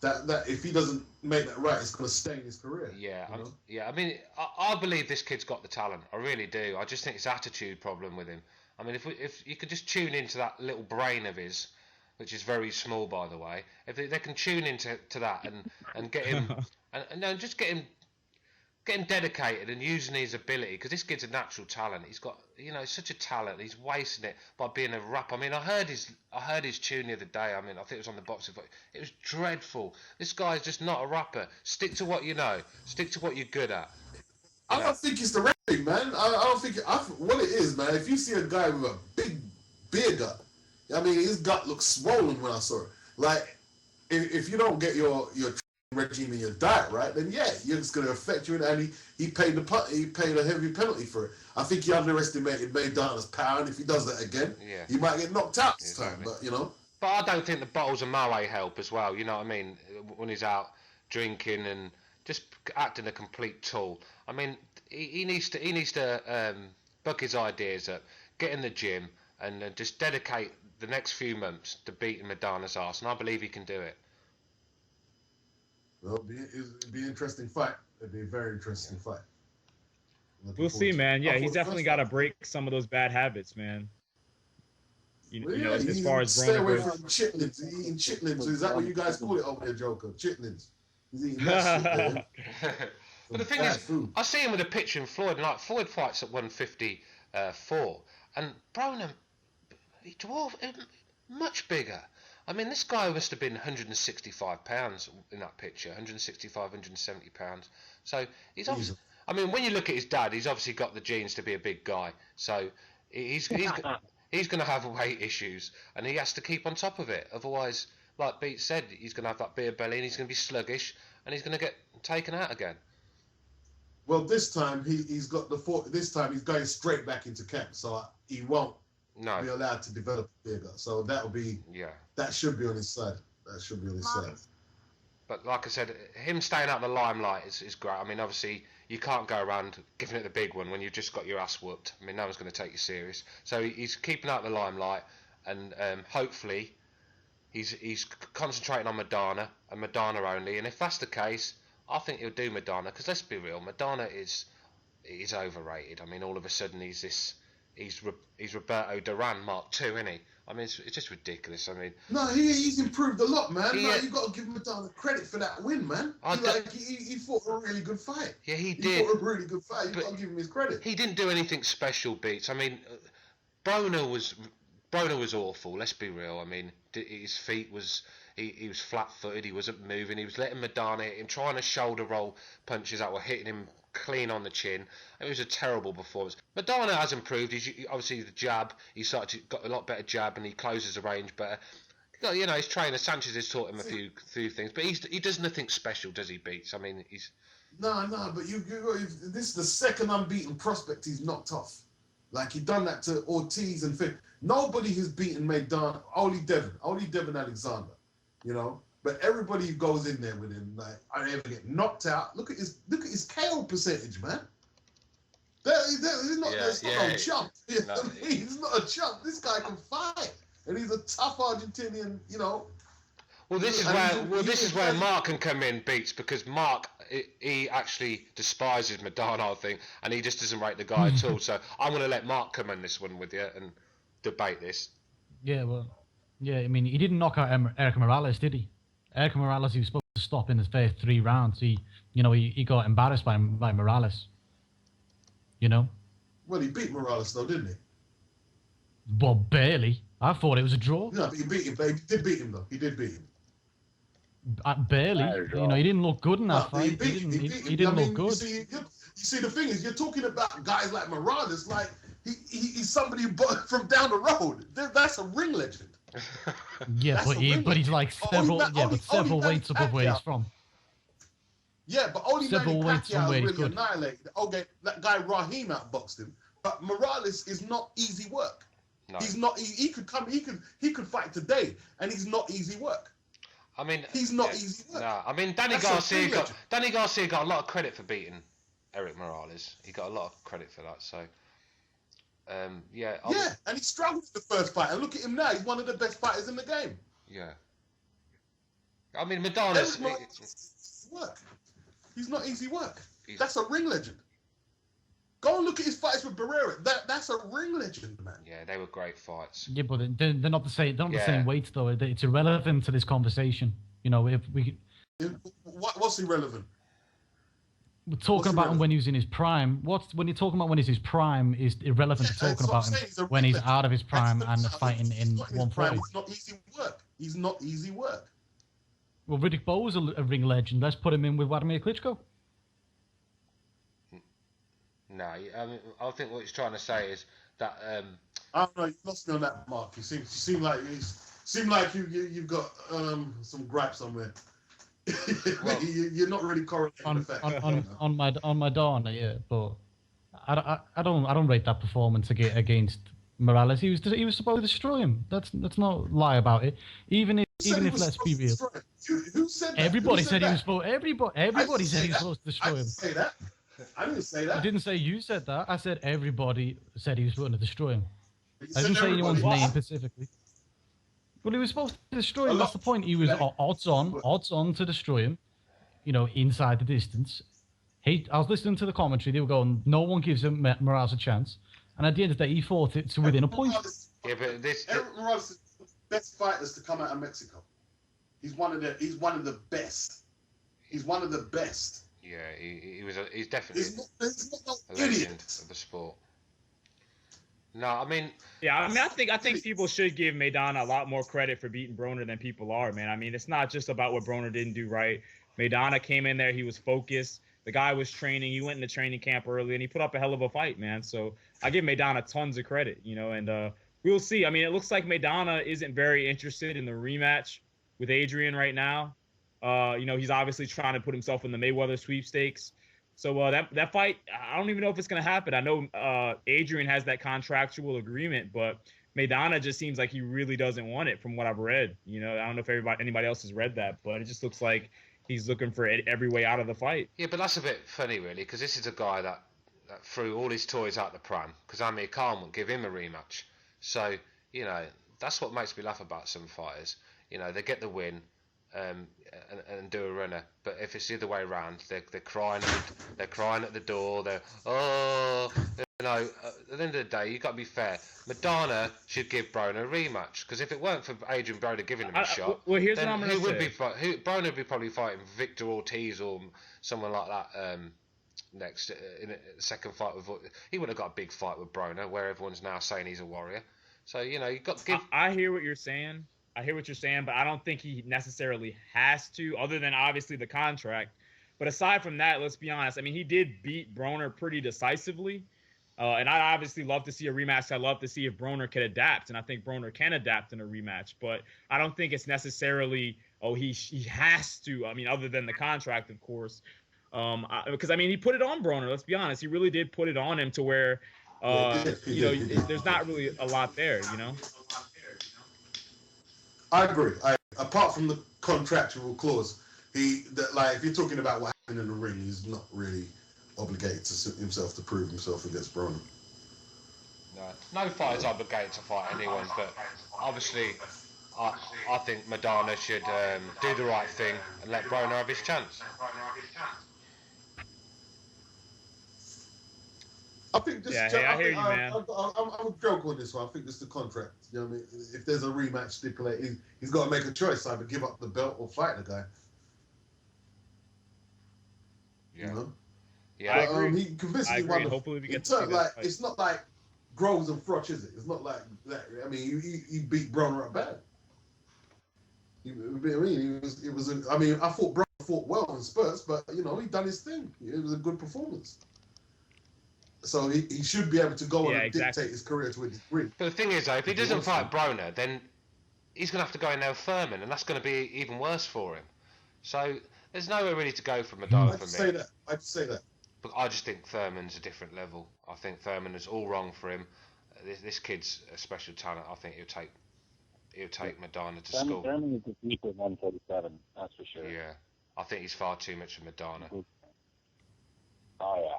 that if he doesn't make that right, it's going to stain his career. Yeah, I mean, I believe this kid's got the talent. I really do. I just think it's attitude problem with him. I mean, if you could just tune into that little brain of his, which is very small, by the way. If they can tune into that and get him and just get him dedicated and using his ability, because this kid's a natural talent. He's got such a talent. He's wasting it by being a rapper. I mean, I heard his tune the other day. I mean, I think it was on the boxing fight. It was dreadful. This guy's just not a rapper. Stick to what you know. Stick to what you're good at. I don't think it's the rapping, man. I don't think what it is, man. If you see a guy with a big beer gut, I mean, his gut looks swollen when I saw it. Like, if you don't get your regime and your diet right, then yeah, it's going to affect you. And he paid a heavy penalty for it. I think he underestimated Maidana's power, and if he does that again, he might get knocked out this time. But But I don't think the bottles of Moet help as well. You know what I mean? When he's out drinking and just acting a complete tool. I mean, he needs to buck his ideas up, get in the gym, and just dedicate the next few months to beating Maidana's arse, and I believe he can do it. Well, it'd be an interesting fight. It'd be a very interesting fight. We'll see, man. Yeah, he's definitely got to break some of those bad habits, man. As far as stay away Broner from chitlins. He's eating chitlins. Is that what you guys call it over there, Joker? Chitlins. He's eating that shit, But the thing is, I see him with a picture in Floyd, and like Floyd fights at 154, and Broner, he dwarfed much bigger. I mean, this guy must have been 165 pounds in that picture, 165, 170 pounds. So he's obviously, I mean, when you look at his dad, he's obviously got the genes to be a big guy. So he's going to have weight issues, and he has to keep on top of it. Otherwise, like Beat said, he's going to have that beer belly, and he's going to be sluggish, and he's going to get taken out again. Well, this time this time he's going straight back into camp, so he won't be allowed to develop bigger. So that should be on his side. But like I said, him staying out of the limelight is great. I mean, obviously you can't go around giving it the big one when you've just got your ass whooped. I mean, no one's going to take you serious. So he's keeping out of the limelight, and hopefully he's concentrating on Maidana and Maidana only. And if that's the case, I think he'll do Maidana, because let's be real, Maidana is overrated. I mean, all of a sudden he's he's Roberto Duran Mark II, isn't he? I mean, it's just ridiculous. I mean, No, he's improved a lot, man. He, No, you got to give Madonna credit for that win, man. He fought a really good fight. Yeah, he He did. fought a really good fight. You But got to give him his credit. He didn't do anything special, Beats. I mean, Broner was awful. Let's be real. I mean, his feet was he was flat-footed. He wasn't moving. He was letting Madonna hit him, trying to shoulder roll punches that were hitting him clean on the chin. It was a terrible performance. Madonna has improved. He's obviously the jab. He got a lot better jab, and he closes the range better. You know, his trainer Sanchez has taught him a few things, but he does nothing special, does he, Beats? I mean, he's. No, but this is the second unbeaten prospect he's knocked off. Like, he done that to Ortiz and Finn. Nobody has beaten Maidana, only Devin Alexander, you know. But everybody who goes in there with him, like, I ever get knocked out. Look at his KO percentage, man. He's not no chump. You know what I mean? He's not a chump. This guy can fight, and he's a tough Argentinian, you know. Well, this is where Mark can come in, Beats, because Mark he actually despises Madonna, I think, and he just doesn't rate the guy at all. So I'm going to let Mark come in this one with you and debate this. Yeah, well, yeah. I mean, he didn't knock out Eric Morales, did he? Eric Morales, he was supposed to stop in his first 3 rounds. He got embarrassed by Morales. You know. Well, he beat Morales though, didn't he? Well, barely. I thought it was a draw. No, but he beat him. But he did beat him though. He did beat him. Barely. You know, he didn't look good in that fight. He didn't look good. You see, the thing is, you're talking about guys like Morales, like he's somebody from down the road. That's a ring legend. Yeah, but he's like several weights above where he's from. Yeah, but only several Manny weights from Pacquiao where he's really good. annihilated. Okay, that guy Raheem outboxed him, but Morales is not easy work. No. He's not. He could come. He could fight today, and he's not easy work. I mean, he's not easy work. No, I mean Danny Garcia got a lot of credit for beating Eric Morales. He got a lot of credit for that. So, yeah, and he struggled in the first fight, and look at him now. He's one of the best fighters in the game. Yeah. I mean, Madonna's work. He's not easy work. That's a ring legend. Go and look at his fights with Barrera. That's a ring legend, man. Yeah, they were great fights. Yeah, but they're not the same. They're not the same weight, though. It's irrelevant to this conversation. You know, if we. What's irrelevant? We're talking about him when he was in his prime. When you're talking about when he's his prime is irrelevant to talking about him when he's out of his prime and fighting in 140. It's not easy work. He's not easy work. Well, Riddick Bowe was a ring legend. Let's put him in with Vladimir Klitschko. No, I mean, I think what he's trying to say is that. I don't know. You lost me on that, Mark. You seem like you've got some gripes somewhere. Well, you're not really correlating the fact. on Madonna, yeah, but I don't rate that performance against Morales. He was supposed to destroy him. Let's not lie about it. Even if let's be real. Who said that? Everybody said he was supposed. Everybody said he was supposed to destroy him. I didn't say that. I didn't say that. I didn't say you said that. I said everybody said he was going to destroy him. I didn't say everybody. anyone's name specifically. Well, he was supposed to destroy him. That's the point. He was odds on to destroy him. You know, inside the distance. I was listening to the commentary. They were going, no one gives him Morales a chance. And at the end of the day, he fought it to within a point. Yeah, but Eric Morales is one of the best fighters to come out of Mexico. He's one of the best. He's one of the best. Yeah, he's definitely a idiot. legend of the sport. No, I mean, I think people should give Maidana a lot more credit for beating Broner than people are, man. I mean, it's not just about what Broner didn't do right. Maidana came in there, he was focused. The guy was training. He went into training camp early, and he put up a hell of a fight, man. So I give Maidana tons of credit, you know, and we'll see. I mean, it looks like Maidana isn't very interested in the rematch with Adrian right now. You know, he's obviously trying to put himself in the Mayweather sweepstakes. So that fight, I don't even know if it's going to happen. I know Adrian has that contractual agreement, but Maidana just seems like he really doesn't want it from what I've read. You know, I don't know if anybody else has read that, but it just looks like he's looking for every way out of the fight. Yeah, but that's a bit funny, really, because this is a guy that threw all his toys out the pram because Amir Khan won't give him a rematch. So, you know, that's what makes me laugh about some fighters. You know, they get the win. And do a runner, but if it's the other way around, they're crying. They're crying at the door. They're you know, at the end of the day, you've got to be fair. Madonna should give Broner a rematch, because if it weren't for Adrian Broner giving him a shot, well, here's then what I'm gonna who would say. be Broner would be probably fighting Victor Ortiz or someone like that next in a second fight with. He would have got a big fight with Broner, where everyone's now saying he's a warrior. So you know, you've got to give. I hear what you're saying. But I don't think he necessarily has to, other than obviously the contract. But aside from that, let's be honest. I mean, he did beat Broner pretty decisively. And I'd obviously love to see a rematch. I'd love to see if Broner could adapt. And I think Broner can adapt in a rematch. But I don't think it's necessarily, he has to. I mean, other than the contract, of course. Because, I mean, he put it on Broner. Let's be honest. He really did put it on him to where, there's not really a lot there, you know? I agree. Apart from the contractual clause, if you're talking about what happened in the ring, he's not really obligated himself to prove himself against Broner. No fighter's obligated to fight anyone, but obviously, I think Madonna should do the right thing and let Broner have his chance. I think this. Yeah, hey, I hear you, man. I'm a joke on this one. I think this is the contract. You know what I mean? If there's a rematch stipulated, he's got to make a choice: either give up the belt or fight the guy. Yeah. You know? Yeah, But, I agree. He convinced I me. agree. Hopefully we get to see this fight. It's not like Groves and Froch, is it? It's not like that. I mean, he beat Broner up bad. I thought Broner fought well in spurts, but you know, he done his thing. It was a good performance. So he should be able to go on and dictate his career to a degree. But the thing is, though, if he doesn't fight Broner, then he's going to have to go in there with Thurman, and that's going to be even worse for him. So there's nowhere really to go for Madonna for me. I'd say that. But I just think Thurman's a different level. I think Thurman is all wrong for him. This kid's a special talent. I think he'll take Madonna to school. Thurman is the deeper 137, that's for sure. Yeah, I think he's far too much for Madonna. Oh yeah.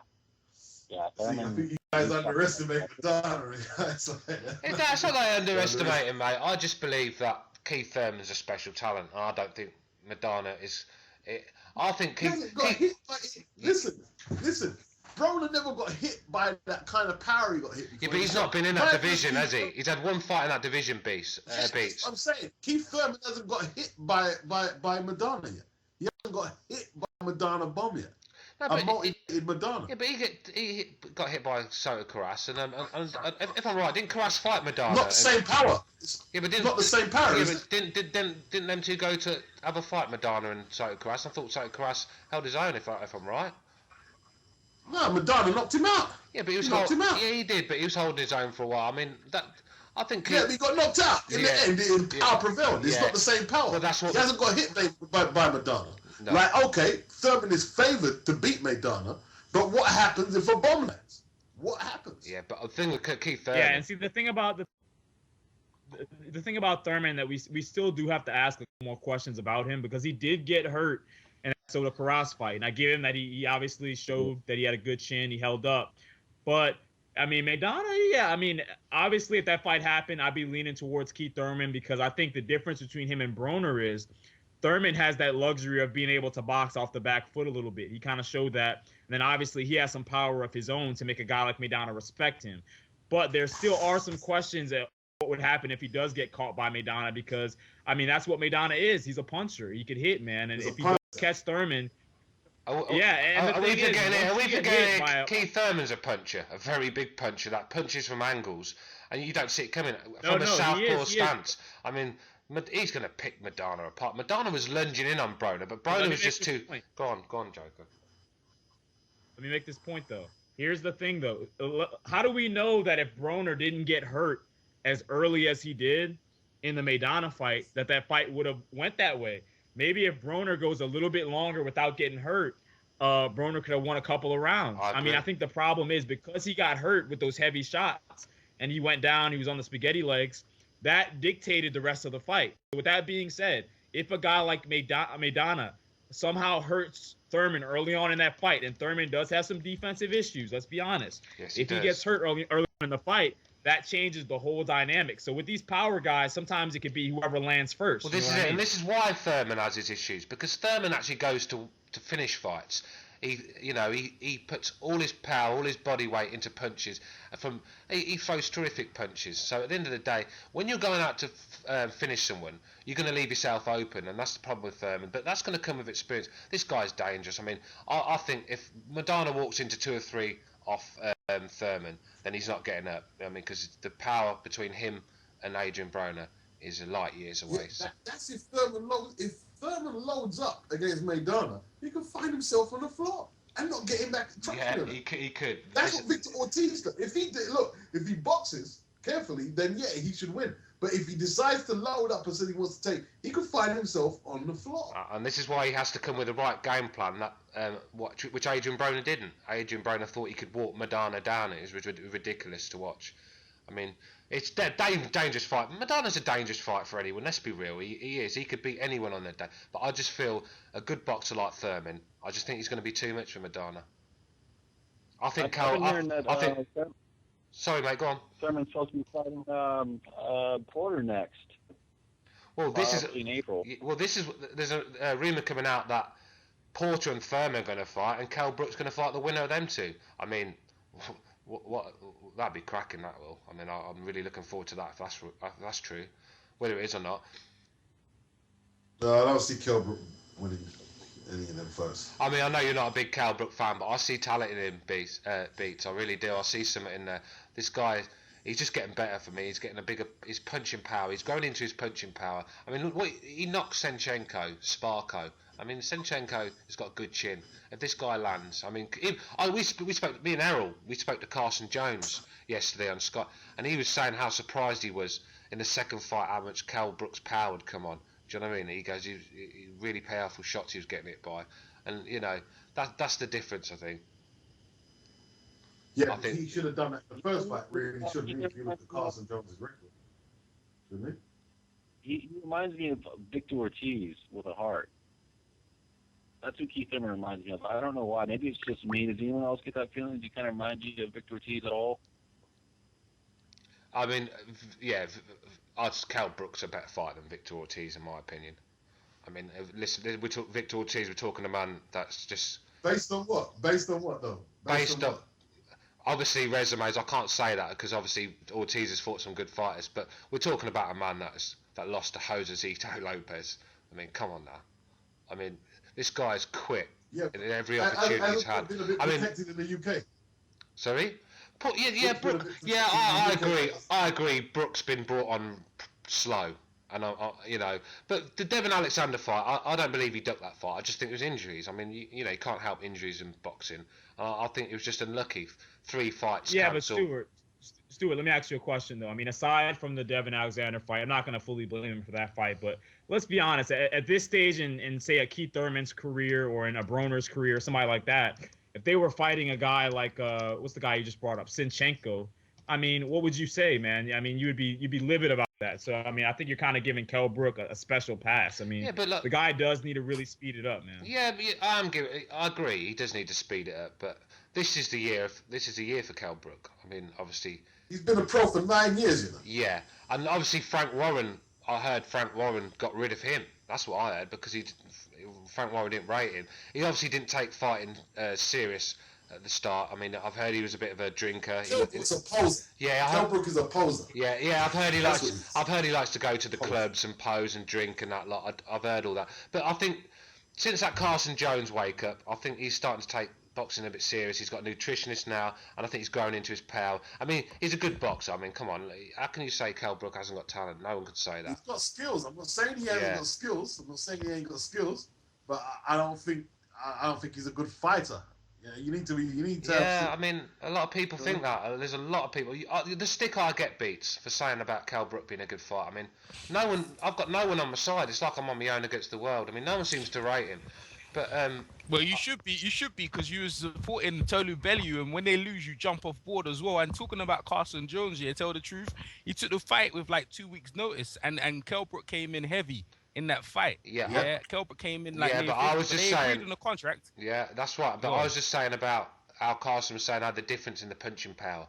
Yeah, See, I think you guys underestimate Madonna. That's not that I underestimate him, mate. I just believe that Keith Thurman's a special talent, and I don't think Madonna is. I think Keith. Listen. Broner never got hit by that kind of power he got hit. Yeah, but he's not been in that division, has he? He's had one fight in that division, Beats. I'm saying Keith Thurman hasn't got hit by Madonna yet. He hasn't got hit by Madonna bomb yet. No, but Madonna. Yeah, but he got hit by Soto Karass, and if I'm right, didn't Karass fight Madonna? Not the same power. Yeah, but not the same power. Yeah, but didn't them two go to have a fight, Madonna and Soto Karass? I thought Soto Karass held his own, if I'm right. No, Madonna knocked him out. Yeah, but Yeah, he did, but he was holding his own for a while. I mean, I think. Yeah, but he got knocked out in the end. Power prevailed. It's not the same power. Well, that's what. He hasn't got hit by Madonna. No. Like, okay, Thurman is favoured to beat Madonna, but what happens if a bomb lands? What happens? Yeah, but the thing with Keith Thurman. Yeah, and see the thing about the thing about Thurman that we still do have to ask more questions about him, because he did get hurt in that Soto Karass fight, and I give him that he obviously showed that he had a good chin, he held up, but I mean Madonna, yeah, I mean obviously if that fight happened, I'd be leaning towards Keith Thurman, because I think the difference between him and Broner is Thurman has that luxury of being able to box off the back foot a little bit. He kind of showed that. And then obviously he has some power of his own to make a guy like Maidana respect him. But there still are some questions at what would happen if he does get caught by Maidana, because, I mean, that's what Maidana is. He's a puncher. He could hit, man. And if he does catch Thurman... Are we forgetting Keith Thurman's a puncher, a very big puncher that punches from angles, and you don't see it coming from a southpaw stance. I mean... He's going to pick Madonna apart. Madonna was lunging in on Broner, but Broner was just too... Go on, Joker. Let me make this point, though. Here's the thing, though. How do we know that if Broner didn't get hurt as early as he did in the Maidana fight, that fight would have went that way? Maybe if Broner goes a little bit longer without getting hurt, Broner could have won a couple of rounds. I mean, I think the problem is because he got hurt with those heavy shots and he went down, he was on the spaghetti legs, that dictated the rest of the fight. With that being said, if a guy like Maidana somehow hurts Thurman early on in that fight, and Thurman does have some defensive issues, let's be honest. Yes, if he gets hurt early in the fight, that changes the whole dynamic. So with these power guys, sometimes it could be whoever lands first. Well, this is it, and this is why Thurman has his issues, because Thurman actually goes to finish fights. He puts all his power, all his body weight into punches. He throws terrific punches. So at the end of the day, when you're going out to finish someone, you're going to leave yourself open, and that's the problem with Thurman. But that's going to come with experience. This guy's dangerous. I mean, I think if Maidana walks into 2 or 3 off Thurman, then he's not getting up. I mean, because the power between him and Adrian Broner is light years away. Yeah, that's if Thurman loads up against Maidana, he could find himself on the floor and not get him back to track. Yeah, he could. That's what Victor Ortiz does. If he boxes carefully, then yeah, he should win. But if he decides to load up and says he wants to take, he could find himself on the floor. And this is why he has to come with the right game plan, which Adrian Broner didn't. Adrian Broner thought he could walk Maidana down. It was ridiculous to watch. I mean, it's a dangerous fight. Madonna's a dangerous fight for anyone. Let's be real. He is. He could beat anyone on that day. But I just feel a good boxer like Thurman, I just think he's going to be too much for Maidana. I think Sorry, mate. Go on. Thurman's supposed to be fighting Porter next. Well, this is in April. Well, there's a rumor coming out that Porter and Thurman are going to fight, and Kell Brook's going to fight the winner of them two. I mean, what that'd be cracking. That will. I mean, I'm really looking forward to that. If that's true, whether it is or not. No, I don't see Kell Brook winning any of them first. I mean, I know you're not a big Kell Brook fan, but I see talent in him, Beats. I really do. I see something in there. This guy, he's just getting better for me. He's getting his punching power. He's growing into his punching power. I mean, look, he knocked Senchenko, Sparko. I mean, Senchenko has got a good chin. If this guy lands, I mean, we spoke, me and Errol, we spoke to Carson Jones yesterday on Scott, and he was saying how surprised he was in the second fight how much Kell Brook's power had come on. Do you know what I mean? He goes, he really powerful shots he was getting hit by, and that's the difference, I think. Yeah, he should have done that in the first fight. Really, he should have. If you look at Carson Jones' record, shouldn't he? He reminds me of Victor Ortiz with a heart. That's who Keith Thurman reminds me of. I don't know why. Maybe it's just me. Does anyone else get that feeling? Do you kind of remind you of Victor Ortiz at all? I mean, yeah, Kell Brook's a better fighter than Victor Ortiz, in my opinion. I mean, listen, Victor Ortiz, we're talking a man that's just... Based on what? Based on what, though? Based on obviously, resumes, I can't say that, because obviously Ortiz has fought some good fighters, but we're talking about a man that lost to Josecito Lopez. I mean, come on now. I mean, this guy's quick in every opportunity he's had. I mean, protected in the UK. Sorry? I agree. I agree. Brook's been brought on slow, and but the Devin Alexander fight, I don't believe he ducked that fight. I just think it was injuries. I mean, you can't help injuries in boxing. I think it was just unlucky. 3 fights. Yeah, cancelled. but Stuart, let me ask you a question though. I mean, aside from the Devin Alexander fight, I'm not going to fully blame him for that fight, but let's be honest. At this stage in say a Keith Thurman's career or in a Broner's career, somebody like that, if they were fighting a guy like what's the guy you just brought up, Senchenko, I mean, what would you say, man? I mean, you'd be livid about that. So I mean, I think you're kind of giving Kell Brook a special pass. I mean, yeah, but look, the guy does need to really speed it up, man. Yeah, I agree. He does need to speed it up, but this is the year for Kell Brook. I mean, obviously he's been a pro for 9 years, Yeah, and obviously Frank Warren. I heard Frank Warren got rid of him. That's what I heard, because Frank Warren didn't rate him. He obviously didn't take fighting serious at the start. I mean, I've heard he was a bit of a drinker. Kell Brook's a poser. Yeah, Kell Brook is a poser. Yeah. I've heard he likes to go to the clubs and pose and drink and that lot. I've heard all that. But I think since that Carson Jones wake up, I think he's starting to take boxing a bit serious. He's got a nutritionist now, and I think he's grown into his power. I mean, he's a good boxer. I mean, come on, how can you say Kell Brook hasn't got talent? No one could say that. He's got skills. I'm not saying he hasn't got skills. I'm not saying he ain't got skills, but I don't think he's a good fighter. Yeah, you need to. Yeah, I mean, a lot of people think that. There's a lot of people. The stick I get Beats for saying about Kell Brook being a good fighter. I mean, I've got no one on my side. It's like I'm on my own against the world. I mean, no one seems to rate him. But well, you should be because you was supporting Tolu Bellew, and when they lose, you jump off board as well. And talking about Carson Jones, tell the truth, he took the fight with like 2 weeks' notice, and Kell Brook came in heavy in that fight. Yeah. Kell Brook came in like. Yeah, but I was just saying. On the contract. Yeah, that's right. But I was just saying about how Carson was saying the difference in the punching power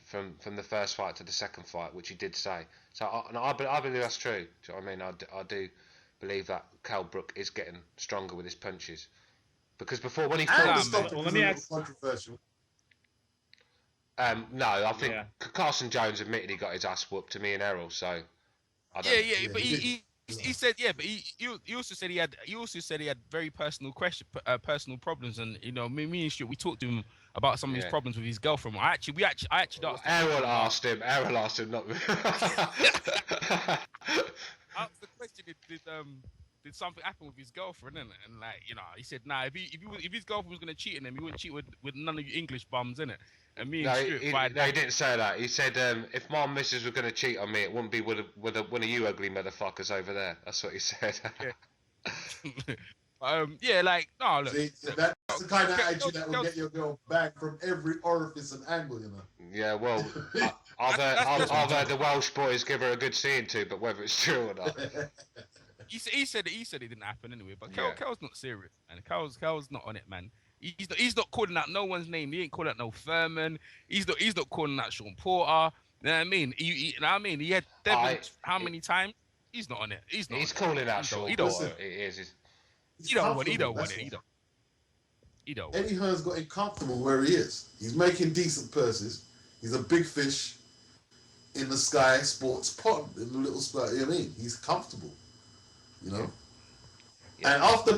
from the first fight to the second fight, which he did say. So I believe that's true. Do you know what I mean? I do believe that Kell Brook is getting stronger with his punches. Because before, when he And the fought, stoppage well, was let me a ask- little controversial. no, I think Yeah. Carson Jones admitted he got his ass whooped to me and Errol. So I don't. Yeah, but he he said but he also said he had very personal personal problems, and you know me and shit, we talked to him about some of his Yeah. problems with his girlfriend. I actually asked him. Errol asked him. Not. Asked the question, did something happen with his girlfriend? And like, you know, he said, nah, if his girlfriend was gonna cheat on him, he wouldn't cheat with none of you English bums, innit? And me and No, Stuart he didn't say that. He said, if my missus were going to cheat on me, it wouldn't be with one of you ugly motherfuckers over there. That's what he said. yeah, like, no, look. See, that's the kind of attitude that will get your girl back from every orifice and angle, you know. Yeah, well, I've heard the Welsh boys give her a good seeing to, but whether it's true or not. He said it didn't happen anyway, but Yeah. Kel's not serious, man. Kel's not on it, man. He's not calling out no one's name. He ain't calling out no Furman. He's not calling out Sean Porter. You know what I mean? You know what I mean? He had Devin how many times? He's not on it. He's not. He's on calling it. out Sean He don't Porter. want it. It is. He don't want it. He don't. Eddie Hearn's got him comfortable where he is. He's making decent purses. He's a big fish in the Sky Sports pond, in the little spot. You know what I mean? He's comfortable, you know. Yeah. And after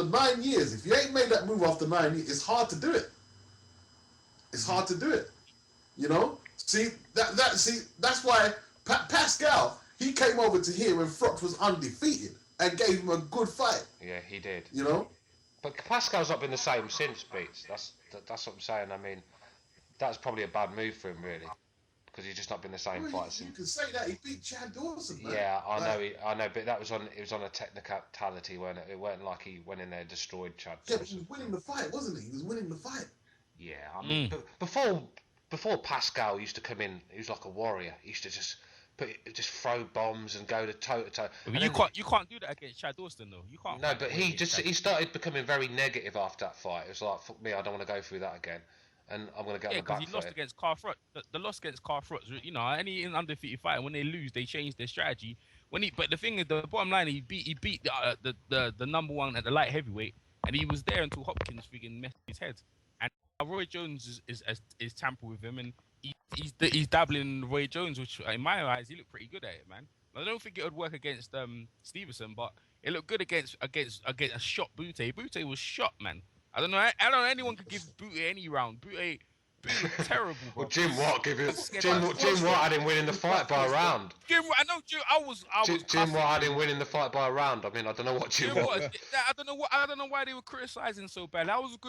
9 years, if you ain't made that move after 9 years, it's hard to do it. It's hard to do it, you know. See that's why Pascal, he came over to here when Froch was undefeated and gave him a good fight. Yeah, he did. You know. But Pascal's not been the same since, Beats. That's what I'm saying. I mean, that's probably a bad move for him, really, because he's just not been the same Well, fighter you since. can say that he beat Chad Dawson, man. Yeah, I Like, know, but that was on. It was on a technicality, weren't it? It weren't like he went in there and destroyed Chad. Yeah, but he Dawson. was winning the fight, wasn't he? He was winning the fight. Yeah, I mean, before Pascal used to come in, he was like a warrior. He used to just throw bombs and go to toe to toe. But you can't do that against Chad Dawson though. You can't. No, but he started becoming very negative after that fight. It was like, fuck me, I don't want to go through that again, and I'm going to get on the because back he lost foot. against Carl Front. The loss against Carl Front, you know, any undefeated fighter, when they lose, they change their strategy. But the thing is, the bottom line, he beat the number one at the light heavyweight, and he was there until Hopkins freaking messed his head. And Roy Jones is tampered with him, and he's dabbling in Roy Jones, which in my eyes he looked pretty good at it, man. I don't think it would work against Stevenson, but it looked good against a shot Butte. Butte was shot, man. I don't know anyone could give Butte any round. Butte was terrible, bro. Well, Jim Watt had him winning the fight by a round. Jim Watt had him winning the fight by a round. I mean, I don't know what Jim Watt. I don't know why they were criticizing so bad. That was a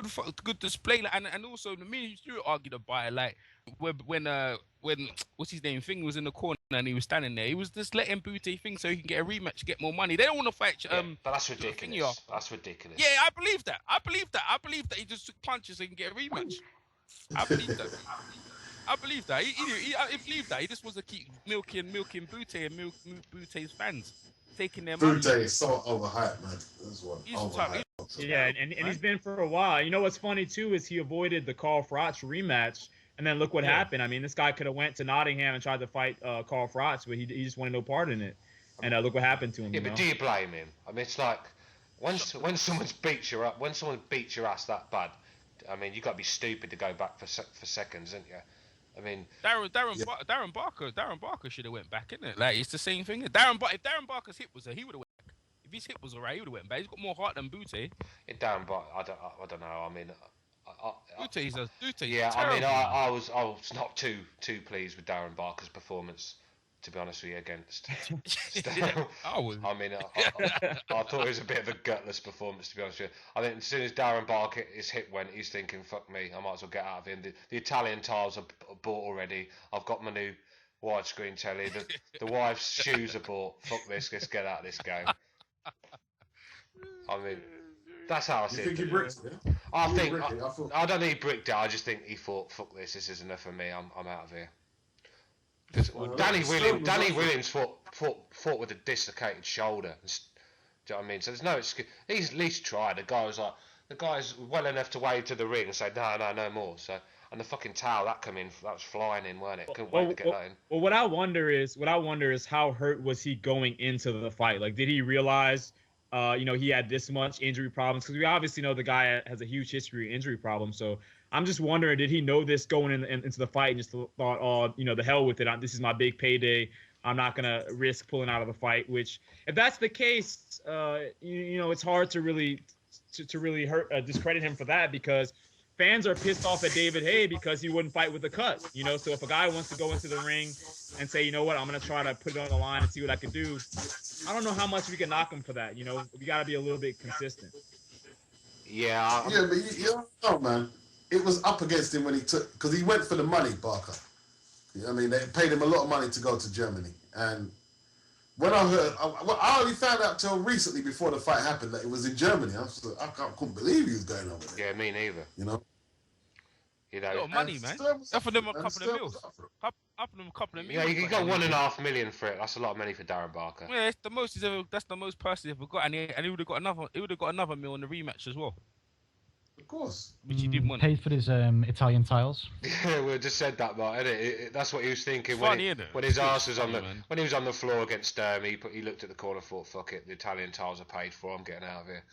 good display, like, and also me and Stuart argued about it, like when what's his name thing was in the corner and he was standing there. He was just letting Butte think so he can get a rematch, get more money. They don't want to fight. But that's ridiculous. That's ridiculous. Yeah, I believe that. I believe that he just took punches so he can get a rematch. I believe that. I believe that. I believe that. He just wants to keep milking Butte and milk Butte's fans, taking their money. Butte is so overhyped, man. That's what. He's Overhyped. Yeah, and he's been for a while. You know what's funny too is he avoided the Carl Froch rematch, and then look what happened. I mean, this guy could have went to Nottingham and tried to fight Carl Froch, but he just wanted no part in it. And look what happened to him. Yeah, but do you blame him? I mean, it's like when someone beats your ass that bad. I mean, you got to be stupid to go back for seconds, isn't you? I mean, Darren Barker should have went back, isn't it? Like, it's the same thing. If Darren Barker's hit was there, he would have went back. If his hit was alright, he would have went back. He's got more heart than Butte. Darren Barker, I don't know. I mean, Butte's yeah. terrible. I mean, I was not too pleased with Darren Barker's performance, to be honest with you, against. I was. I mean, I thought it was a bit of a gutless performance, to be honest with you. I think as soon as Darren Barker, his hit went, he's thinking, fuck me, I might as well get out of him. The Italian tiles are bought already. I've got my new widescreen telly. The wife's shoes are bought. Fuck this, let's get out of this game. I mean, that's how I see You think it. he bricked it? I He think bricked it, I thought. I don't think he bricked it. I just think he thought, "Fuck this! This is enough for me. I'm out of here." Danny Williams fought with a dislocated shoulder. Do you know what I mean? So there's no excuse. He's at least tried. The guy's well enough to wade to the ring and say, no more. So and the fucking towel that was flying in, weren't it? Couldn't wait to get that in. Well, what I wonder is how hurt was he going into the fight? Like, did he realize he had this much injury problems, because we obviously know the guy has a huge history of injury problems. So I'm just wondering, did he know this going into the fight and just thought, oh, the hell with it. This is my big payday. I'm not gonna risk pulling out of the fight. Which, if that's the case, it's hard to really discredit him for that, because fans are pissed off at David Haye because he wouldn't fight with a cut. So if a guy wants to go into the ring and say, you know what, I'm gonna try to put it on the line and see what I can do, I don't know how much we can knock him for that. We got to be a little bit consistent. Yeah, but you know, man, it was up against him when he took, because he went for the money, Barker. I mean, they paid him a lot of money to go to Germany, and when I heard, I only found out till recently before the fight happened that it was in Germany. I couldn't believe he was going over there. Yeah, me neither. You know, a lot of money, man. Offer them a couple of mils. Offer them a couple of mils. Yeah, you got 1.5 million for it. That's a lot of money for Darren Barker. Yeah, it's the most he's ever. That's the most Percy ever got, and he would have got another. He would have got another mil in the rematch as well. Of course. Which he didn't want. Paid for his Italian tiles. Yeah, we just said that, Mark. That's what he was thinking Funny, when his arse was on the man. When he was on the floor against he looked at the corner, thought, "Fuck it, the Italian tiles are paid for. I'm getting out of here."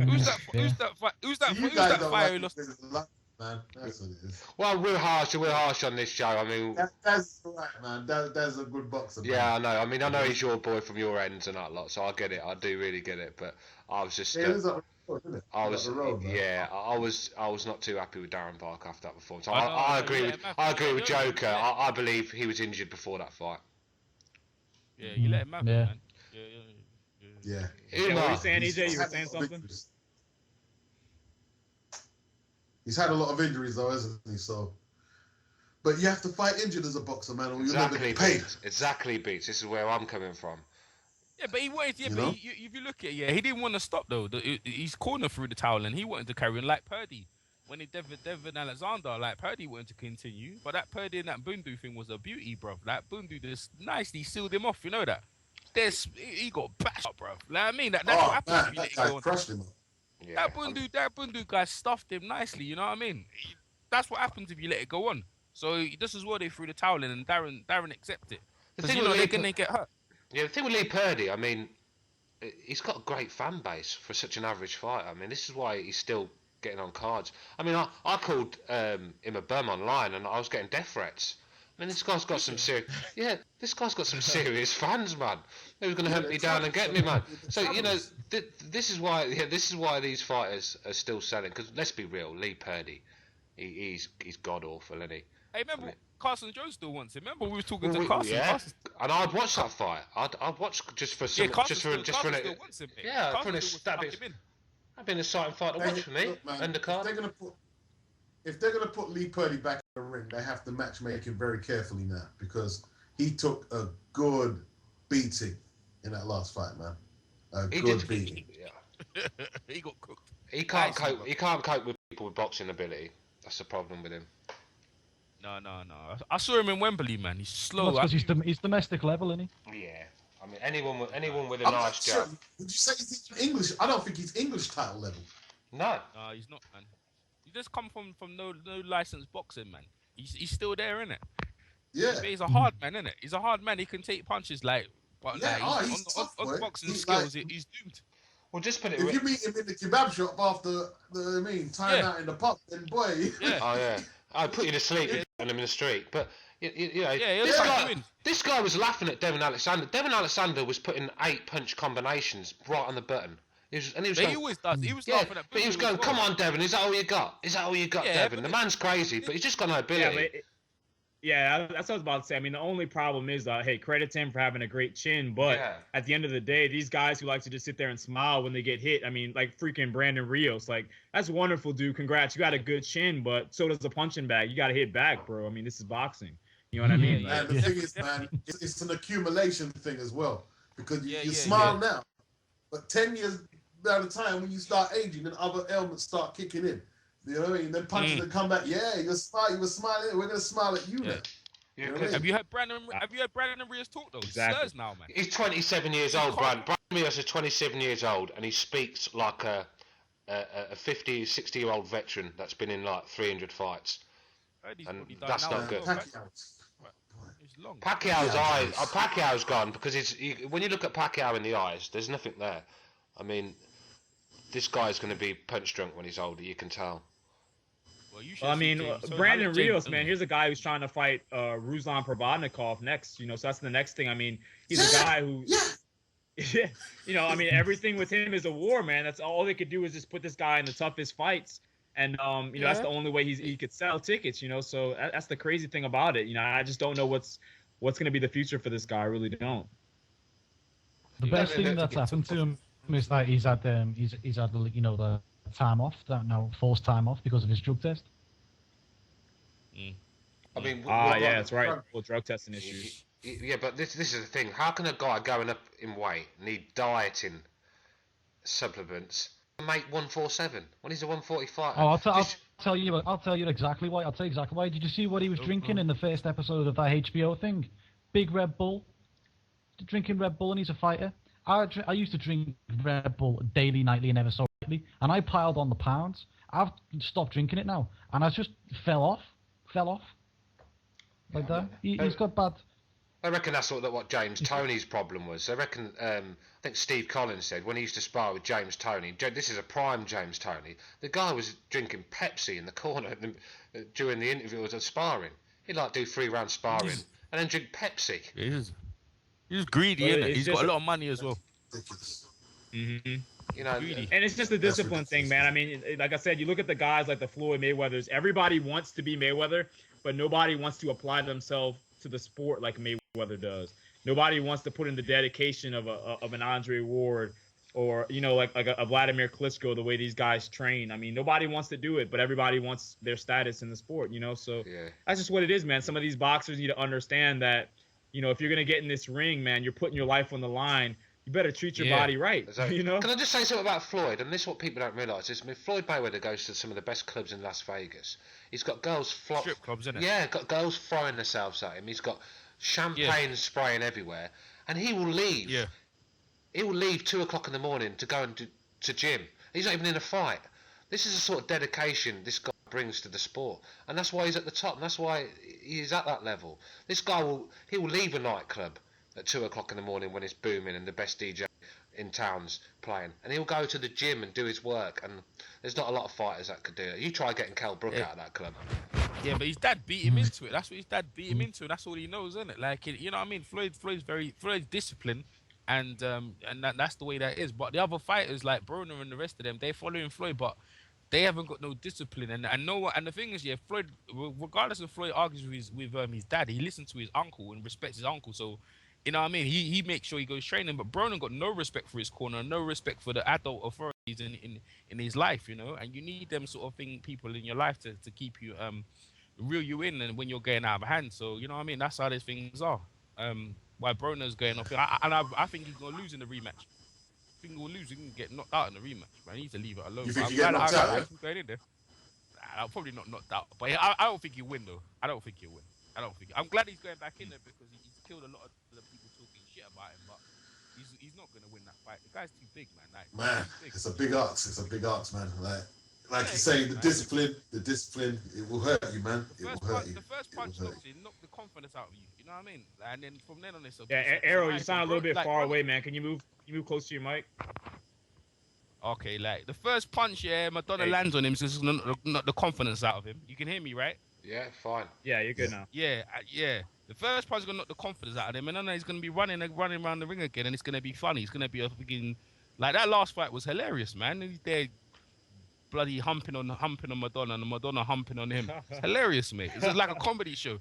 Who's that fire who lost? Man, that's what it is. Well, we're harsh on this show. I mean, that's right, man. That's a good boxer. Man. Yeah, I know. I mean, I know he's your boy from your ends and that lot, so I get it. I do really get it. But I was just, I was not too happy with Darren Barker after that performance. I agree with Joker. I believe he was injured before that fight. Yeah, you let him have it, man. Yeah. What were you saying, EJ? You were saying something? He's had a lot of injuries though, hasn't he? So, but you have to fight injured as a boxer, man, or you'll never get paid. Exactly, Beats. This is where I'm coming from. Yeah, but he wanted. Yeah, but if you look at it, he didn't want to stop though. He's corner through the towel, and he wanted to carry on like Purdy. When he Devin Alexander, like Purdy wanted to continue, but that Purdy and that Bundu thing was a beauty, bro. That Bundu just nicely sealed him off. You know that? He got bashed up, bro. Like, I mean, that's what happened. Man, that guy crushed him up. Yeah, that Bundu guy stuffed him nicely. You know what I mean? That's what happens if you let it go on. So this is where they threw the towel in, and Darren accepted it. Because they're gonna get hurt. Yeah, the thing with Lee Purdy, I mean, he's got a great fan base for such an average fighter. I mean, this is why he's still getting on cards. I mean, I called him a bum online, and I was getting death threats. I mean, this guy's got some serious. Yeah, this guy's got some serious fans, man. They were going to hunt me down and get me, man. So this is why. Yeah, this is why these fighters are still selling. Because let's be real, Lee Purdy, he's god awful, isn't he? Hey, remember Carson Jones still wants him. Remember we were talking to Carson. Yeah, Carson. And I'd watch that fight. I'd watch just for some, Carson for an that'd be an exciting fight to watch for me. Look, man, Undercard. If they're gonna put Lee Purdy back in the ring, they have to matchmake him very carefully now, because he took a good beating in that last fight, man. Beating. Yeah. He got cooked. He can't cope. He can't cope with people with boxing ability. That's the problem with him. No. I saw him in Wembley, man. He's slow. That's because he's domestic level, isn't he? Yeah. I mean, anyone with a nice jab. Would you say he's English? I don't think he's English title level. No. No, he's not, man. He just come from no licensed boxing, man. He's still there, innit? Yeah. But he's a hard man, innit? He's a hard man. He can take punches, like, but he's tough, on boxing he's skills, like, he's doomed. Well, just put it. If you meet him in the kebab shop after tying out in the pub, then boy. Yeah. Oh yeah. I'd put you to sleep and him in the street, but you know, Yeah, this guy was laughing at Devin Alexander. Devin Alexander was putting 8 punch combinations right on the button. He always does. He was laughing at. But he was going, "Come on, Devin. Is that all you got? Is that all you got, Devin?" The man's crazy, but he's just got no ability. Yeah, that's what I was about to say. I mean, the only problem is, hey, credit to him for having a great chin, but at the end of the day, these guys who like to just sit there and smile when they get hit, I mean, like freaking Brandon Rios, like, that's wonderful, dude. Congrats. You got a good chin, but so does a punching bag. You got to hit back, bro. I mean, this is boxing. You know what I mean? Like, and the thing is, man, it's an accumulation thing as well, because you smile now, but 10 years down the time, when you start aging, then other ailments start kicking in. You know what I mean? Then punches that come back. Yeah, you were smiling. We're gonna smile at you now. Yeah. Have you heard Brandon Rios talk though? Exactly. He slurs now, man. He's 27 years old, Brandon Rios is 27 years old, and he speaks like a 50, 60-year-old veteran that's been in like 300 fights. And that's not good. long. Pacquiao's gone because when you look at Pacquiao in the eyes, there's nothing there. I mean, this guy's going to be punch drunk when he's older. You can tell. Well, I mean, Brandon Rios, man, here's a guy who's trying to fight Ruslan Provodnikov next. You know, so that's the next thing. I mean, he's a guy who. Yeah, you know, I mean, everything with him is a war, man. That's all they could do is just put this guy in the toughest fights, and you know, that's the only way he could sell tickets. You know, so that's the crazy thing about it. You know, I just don't know what's going to be the future for this guy. I really don't. The best thing that's happened to him is that he's had you know, the time off, forced time off because of his drug test. I mean, yeah, that's right. Well, drug testing issues. Yeah, but this is the thing. How can a guy going up in weight need dieting supplements make 147 when he's a 145? Oh, I'll tell you exactly why. I'll tell you exactly why. Did you see what he was drinking in the first episode of that HBO thing? Big Red Bull. Drinking Red Bull, and he's a fighter. I used to drink Red Bull daily, nightly, and ever so lately, and I piled on the pounds. I've stopped drinking it now, and I just fell off. Like that. He's got bad. I reckon that's what James Toney's problem was. I reckon, I think Steve Collins said when he used to spar with James Toney, this is a prime James Toney, the guy was drinking Pepsi in the corner during the interview of sparring. He'd like do 3-round sparring and then drink Pepsi. He's greedy, isn't it? He's got a lot of money as well. Mm-hmm. You know, and it's just a discipline thing, man. I mean, like I said, you look at the guys like the Floyd Mayweathers. Everybody wants to be Mayweather, but nobody wants to apply themselves to the sport like Mayweather does. Nobody wants to put in the dedication of an Andre Ward or, you know, like a Vladimir Klitschko, the way these guys train. I mean, nobody wants to do it, but everybody wants their status in the sport, you know? So that's just what it is, man. Some of these boxers need to understand that, you know, if you're going to get in this ring, man, you're putting your life on the line. You better treat your body right, you know? Can I just say something about Floyd? And this is what people don't realise. I mean, Floyd Mayweather goes to some of the best clubs in Las Vegas. He's got girls strip clubs, isn't it? Yeah, got girls throwing themselves at him. He's got champagne spraying everywhere, and he will leave. Yeah. He will leave 2 o'clock in the morning to go and to gym. He's not even in a fight. This is the sort of dedication this guy brings to the sport, and that's why he's at the top. And that's why he's at that level. This guy will leave a nightclub at 2 o'clock in the morning when it's booming and the best DJ in town's playing, and he'll go to the gym and do his work, and there's not a lot of fighters that could do it. You try getting Kell Brook out of that club. Yeah, but his dad beat him into it. That's what his dad beat him into. That's all he knows, isn't it? Like, you know what I mean? Floyd's disciplined, and that's the way that is. But the other fighters like Broner and the rest of them, they're following Floyd, but they haven't got no discipline. And the thing is, Floyd, regardless of Floyd argues with his dad, he listens to his uncle and respects his uncle. So, you know what I mean? He makes sure he goes training, but Broner got no respect for his corner, no respect for the adult authorities in his life, you know. And you need them sort of people in your life to keep you reel you in, and when you're getting out of hand. So you know what I mean? That's how these things are. Why Broner's going off, I think he's gonna lose in the rematch. I think he will lose. He can get knocked out in the rematch. Man, he needs to leave it alone. You think he get knocked out? Going in there. I'll probably not knocked out, but I don't think he'll win though. I don't think he'll win. I'm glad he's going back in there because he's killed a lot of the people talking shit about him, but he's not gonna win that fight. The guy's too big, man. It's a big ask. It's a big ask, man. Like you say, the discipline, it will hurt you, man. It will hurt you. The first punch knocked the confidence out of you. You know what I mean? And then from then on, it's Arrow, you sound a little bit far away, man. Can you move close to your mic? Okay, like the first punch, Madonna lands on him, so it's not the confidence out of him. You can hear me, right? Yeah, fine. Yeah, you're good now. Yeah. The first punch is gonna knock the confidence out of him, and then he's gonna be running around the ring again, and it's gonna be funny. It's gonna be a freaking like that last fight was hilarious, man. He's there, bloody humping on Madonna, and Madonna humping on him. It's hilarious, mate. It's like a comedy show.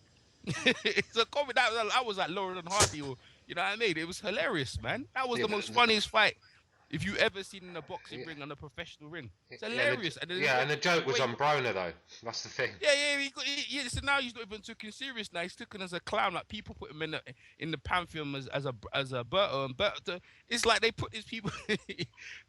It's a comedy. That was like Laurel and Hardy, or you know what I mean? It was hilarious, man. That was the most funniest fight if you ever seen in a boxing ring on a professional ring. It's hilarious. And the joke was on Broner though. That's the thing. Yeah. So now he's not even taken serious. Now he's taken as a clown. Like people put him in the pantheon as a Berto, and Berto. It's like they put these people.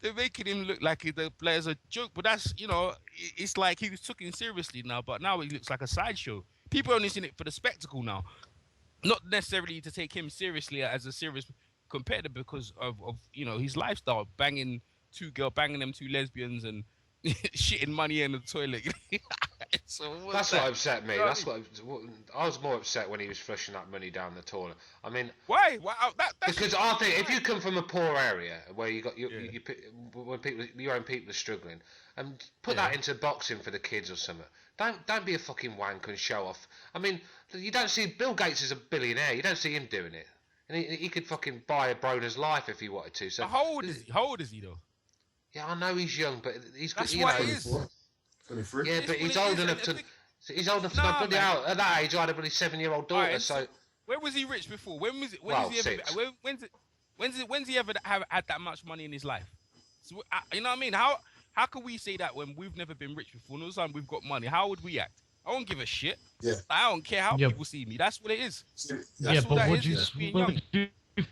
They're making him look like the player's a joke. But that's it's like he was taken seriously now. But now he looks like a sideshow. People are only seeing it for the spectacle now, not necessarily to take him seriously as a serious competitor because of his lifestyle, banging them two lesbians and shitting money in the toilet. So That's what upset me. You know That's what I was more upset when he was flushing that money down the toilet. I mean, Why? That's because I think if you come from a poor area where you got Yeah. when your own people are struggling, and put that into boxing for the kids or something. Don't be a fucking wank and show off. I mean, you don't see Bill Gates is a billionaire. You don't see him doing it, and he could fucking buy a Broner's life if he wanted to. So How old is he? How old is he though? yeah, I know he's young, but he's That's you what know, it is. 23. yeah, It's but what he's it old is, enough and to. He's old enough to Nah, go bloody man. out. At that age, I had a bloody 7-year-old daughter. Alright, so Where was he rich before? When was it? When Well, has he ever? 6. When's he ever have had that much money in his life? So, you know what I mean? How can we say that when we've never been rich before? No time we've got money. How would we act? I don't give a shit. Yeah. I don't care how Yeah. people see me. That's what it is. Yeah, That's all but that would is, you, just being young. would you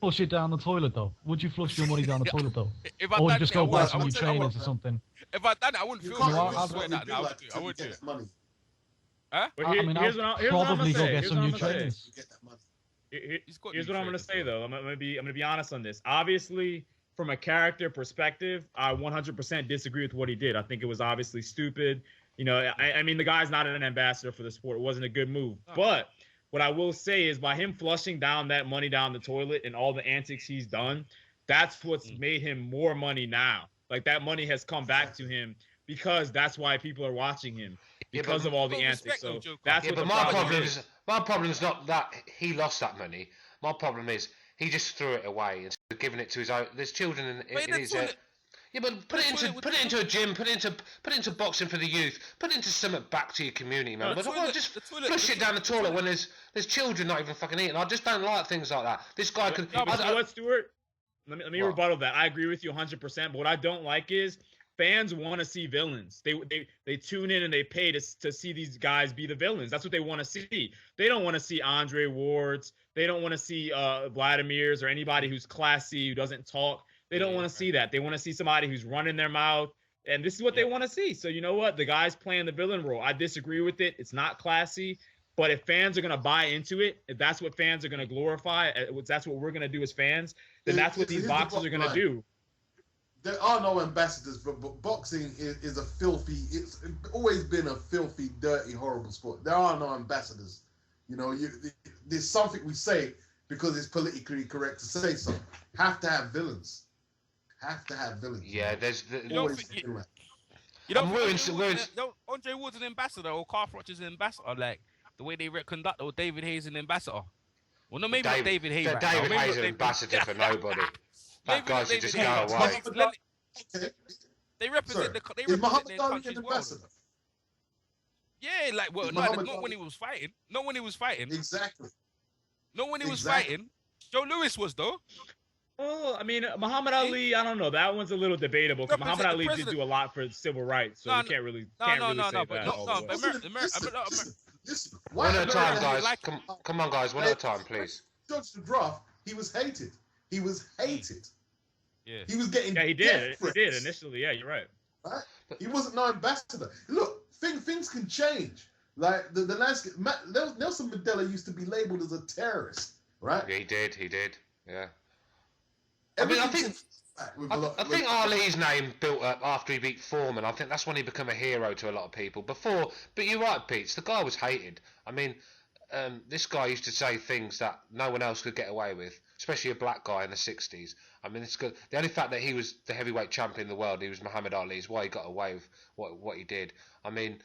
flush it down the toilet though? Would you flush your money down the toilet though? If I Or would you done just it, I go would- buy I some new would say I trainers would- or something? If I done it, I wouldn't You feel can't good. I'll I swear really that. do I would that do. I till you would do. get that money. Huh? But I here- mean, here's I'll what I'm gonna probably go say. get Here's some what new I'm gonna say. trainers. You get that money. He's got Here's new what I'm gonna trainers, say though. though. I'm gonna be honest on this. Obviously, from a character perspective, I 100% disagree with what he did. I think it was obviously stupid. You know, I mean, the guy's not an ambassador for the sport. It wasn't a good move. No. But what I will say is, by him flushing down that money down the toilet and all the antics he's done, that's what's made him more money now. Like, that money has come back to him because that's why people are watching him, Yeah, because but- of all the Well, antics. respect So him, Joe that's Yeah, what but the my problem is not that he lost that money. My problem is he just threw it away instead of giving it to his own. There's children But in the his. toilet- Yeah, but put it into a gym. Put it into boxing for the youth. Put it into something back to your community, man. No, But the why toilet- just the toilet- flush the it down the toilet- toilet when there's children not even fucking eating. I just don't like things like that. This guy could. No, but you know what, Stuart? Let me What? rebuttal that. I agree with you 100%. But what I don't like is fans want to see villains. They tune in and they pay to see these guys be the villains. That's what they want to see. They don't want to see Andre Wards. They don't want to see Vladimir's or anybody who's classy, who doesn't talk. They don't want to see that. They want to see somebody who's running their mouth. And this is what they want to see. So you know what? The guy's playing the villain role. I disagree with it. It's not classy. But if fans are going to buy into it, if that's what fans are going to glorify, that's what we're going to do as fans, then that's what these Here's the boxers are going to bottom line. do. There are no ambassadors, but boxing is a filthy. It's always been a filthy, dirty, horrible sport. There are no ambassadors. You know, there's something we say because it's politically correct to say so. Have to have villains. Have to have villains. Yeah, there's. You don't Always think- been like- You don't I'm think ruined- Andre Ward's an ambassador or Carl Froch is an ambassador, like the way they conduct, or David Hayes an ambassador. Well, no, maybe not David Hayes. right now. David Maybe Hayes not an ambassador for nobody. Maybe That guy not should just David go Hayes. away. Let- Okay. They represent Sorry. they Is represent Muhammad their Ali countries an well. ambassador? Yeah, like well, Is no, Muhammad not when he Ali- was fighting. Not when he was fighting. Exactly. Not when he was Exactly. fighting. Joe Lewis was though. Well, I mean, Muhammad Ali, I don't know. That one's a little debatable because Muhammad Represent Ali the did president. do a lot for civil rights, so No, you can't really no, say but that. no, all but the way. Listen. One at a time, America- guys. Come on, guys. One at a time, please. Judge the draft. He was hated. He was hated. Yeah. He was getting. Yeah, he death did. He threats, did initially. Yeah, you're right. Right? He wasn't no ambassador. Look, things can change. Like the landscape. Nelson Mandela used to be labeled as a terrorist, right? Yeah, he did. Yeah. I Everything's think Ali's name built up after he beat Foreman. I think that's when he became a hero to a lot of people. Before, but you're right, Pete. The guy was hated. I mean, this guy used to say things that no one else could get away with, especially a black guy in the 60s. I mean, it's good. The only fact that he was the heavyweight champion in the world, he was Muhammad Ali, is why he got away with what he did. I mean,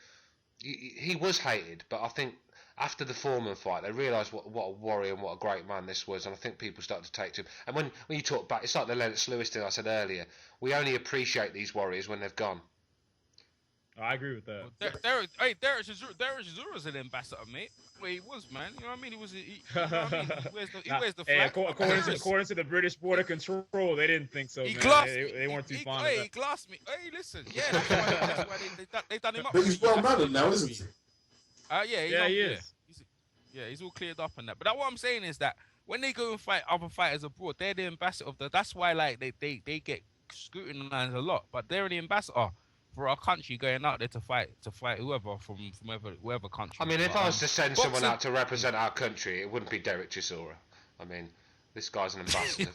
he was hated, but I think after the Foreman fight, they realised what a warrior and what a great man this was, and I think people started to take to him. And when you talk back, it's like the Lennox Lewis thing I said earlier. We only appreciate these warriors when they've gone. I agree with that. Derek Chisura's an ambassador, mate. Where he was, man. You know what I mean? He wears the Hey, flag. according to the British Border Control, they didn't think so, He man. glassed. They weren't too fond Hey, of he that. glassed me. Hey, listen. Yeah, that's why they done him up. But he's well mannered now, isn't he? Yeah, He is. He's all cleared up on that. But what I'm saying is that when they go and fight other fighters abroad, they're the ambassador of the. That's why like they get scrutinized a lot. But they're the ambassador for our country going out there to fight whoever from whoever country. I mean, if I was to send someone boxing- out to represent our country, it wouldn't be Derek Chisora. I mean, This guy's an ambassador.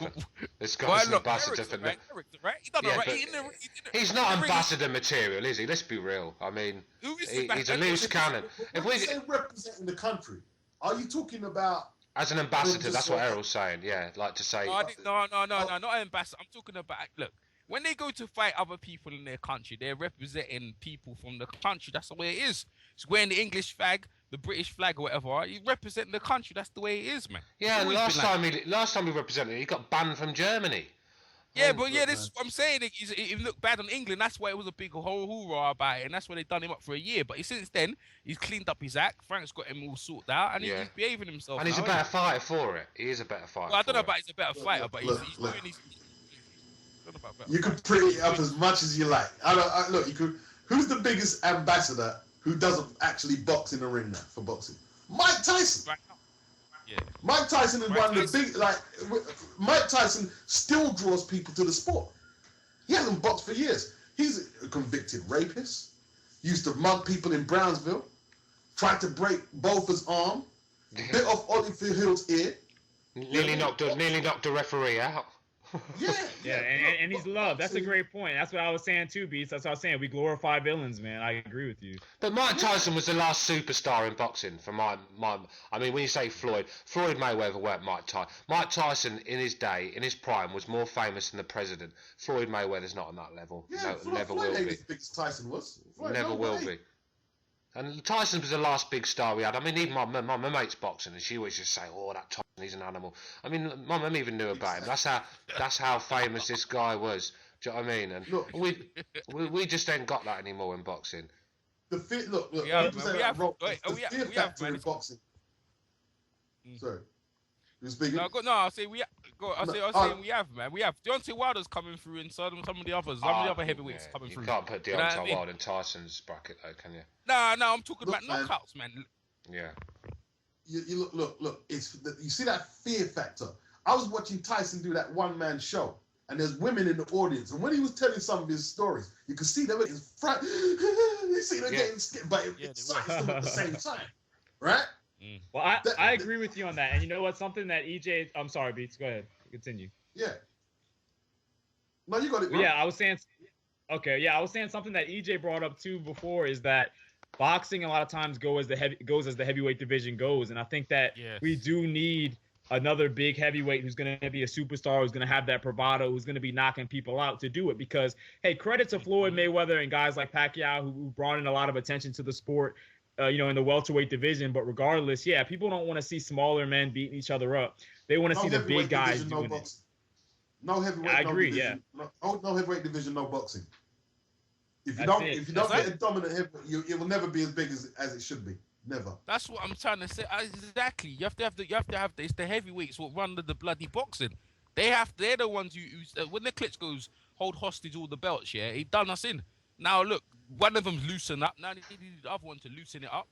This Why guy's an not? ambassador Eric's for. a right? Eric's a right? He done Yeah, alright. but He in the- he's not ambassador material, is he? Let's be real. I mean, Who is he's a loose cannon. If When we, you say representing the country, are you talking about? as an ambassador, just that's what like- Errol's saying. Yeah, like to say. No, not an ambassador. I'm talking about, look, when they go to fight other people in their country, they're representing people from the country. That's the way it is. It's wearing the English flag, the British flag, or whatever. You represent the country. That's the way it is, man. Yeah, It's and always been last time he represented, he got banned from Germany. Yeah, but yeah, this is what I'm saying. He looked bad on England. That's why it was a big whole hoorah about it, and that's why they done him up for a year. But since then, he's cleaned up his act. Frank's got him all sorted out, and Yeah. he's behaving himself. And he's a now, better isn't fighter for it. He is a better fighter. he? Well, I don't know for about he's a better fighter, but he's look. doing his. I don't know about better You can fighter. pretty it up as much as you like. Look, you could. Who's the biggest ambassador who doesn't actually box in the ring now for boxing? Mike Tyson. Right now. Yeah. Mike Tyson is Mike one of the Tyson. big, like, Mike Tyson still draws people to the sport. He hasn't boxed for years. He's a convicted rapist, used to mug people in Brownsville, tried to break Beaufort's arm, it. bit off Holyfield's ear. Nearly knocked a referee out. Yeah, and he's loved. That's a great point. That's what I was saying too, Beats. That's what I was saying. We glorify villains, man. I agree with you. But Mike Tyson was the last superstar in boxing for my. I mean, when you say Floyd Mayweather weren't Mike Tyson. Mike Tyson, in his day, in his prime, was more famous than the president. Floyd Mayweather's not on that level. Yeah, No, never Floyd will ain't be. as big as Tyson was. Floyd, Never no will way. be. And Tyson was the last big star we had. I mean, even my mate's boxing, and she always just say, "Oh, that Tyson, he's an animal." I mean, my mum even knew about him. That's how famous this guy was. Do you know what I mean? And Look. we just ain't got that anymore in boxing. Look. We have, people man. say We that have- wrong. wait, The we have- fear we have, factor man. in boxing. Mm. Sorry. Who's speaking? No, I'll say we. I was No, saying we have, man. We have Deontay Wilder's coming through, and some of the others, some of the other heavyweights Yeah, coming you through. can't put You know what Deontay I mean? Wilder in Tyson's bracket, though, can you? No, I'm talking Look, about man. knockouts, man. You Yeah. look. It's you see that fear factor. I was watching Tyson do that one-man show, and there's women in the audience. And when he was telling some of his stories, you could see them in front. You see them Yeah. getting scared, but it Yeah, they excites them at the same time, right? Well, I agree with you on that. And you know what? Something that EJ, I'm sorry, Beats. Go ahead. Continue. Yeah. No, you got it. Bro. Yeah, I was saying. Okay, yeah, I was saying something that EJ brought up too before is that boxing a lot of times goes as the heavyweight division goes, and I think that Yes. we do need another big heavyweight who's going to be a superstar, who's going to have that bravado, who's going to be knocking people out to do it. Because hey, credit to Floyd Mayweather and guys like Pacquiao who brought in a lot of attention to the sport. In the welterweight division, but regardless, yeah, people don't want to see smaller men beating each other up. They want to see the big heavyweight guys division, doing no it. boxing. No heavyweight. I agree, No division, no heavyweight division. No boxing. If you That's don't, it. if you don't That's get a dominant heavyweight, it will never be as big as it should be. Never. That's what I'm trying to say. Exactly. You have to have it's the heavyweights what run the bloody boxing. They're the ones who when the Klitschko's hold hostage all the belts. Yeah, he done us in. Now look, one of them's loosen up. Now they need the other one to loosen it up.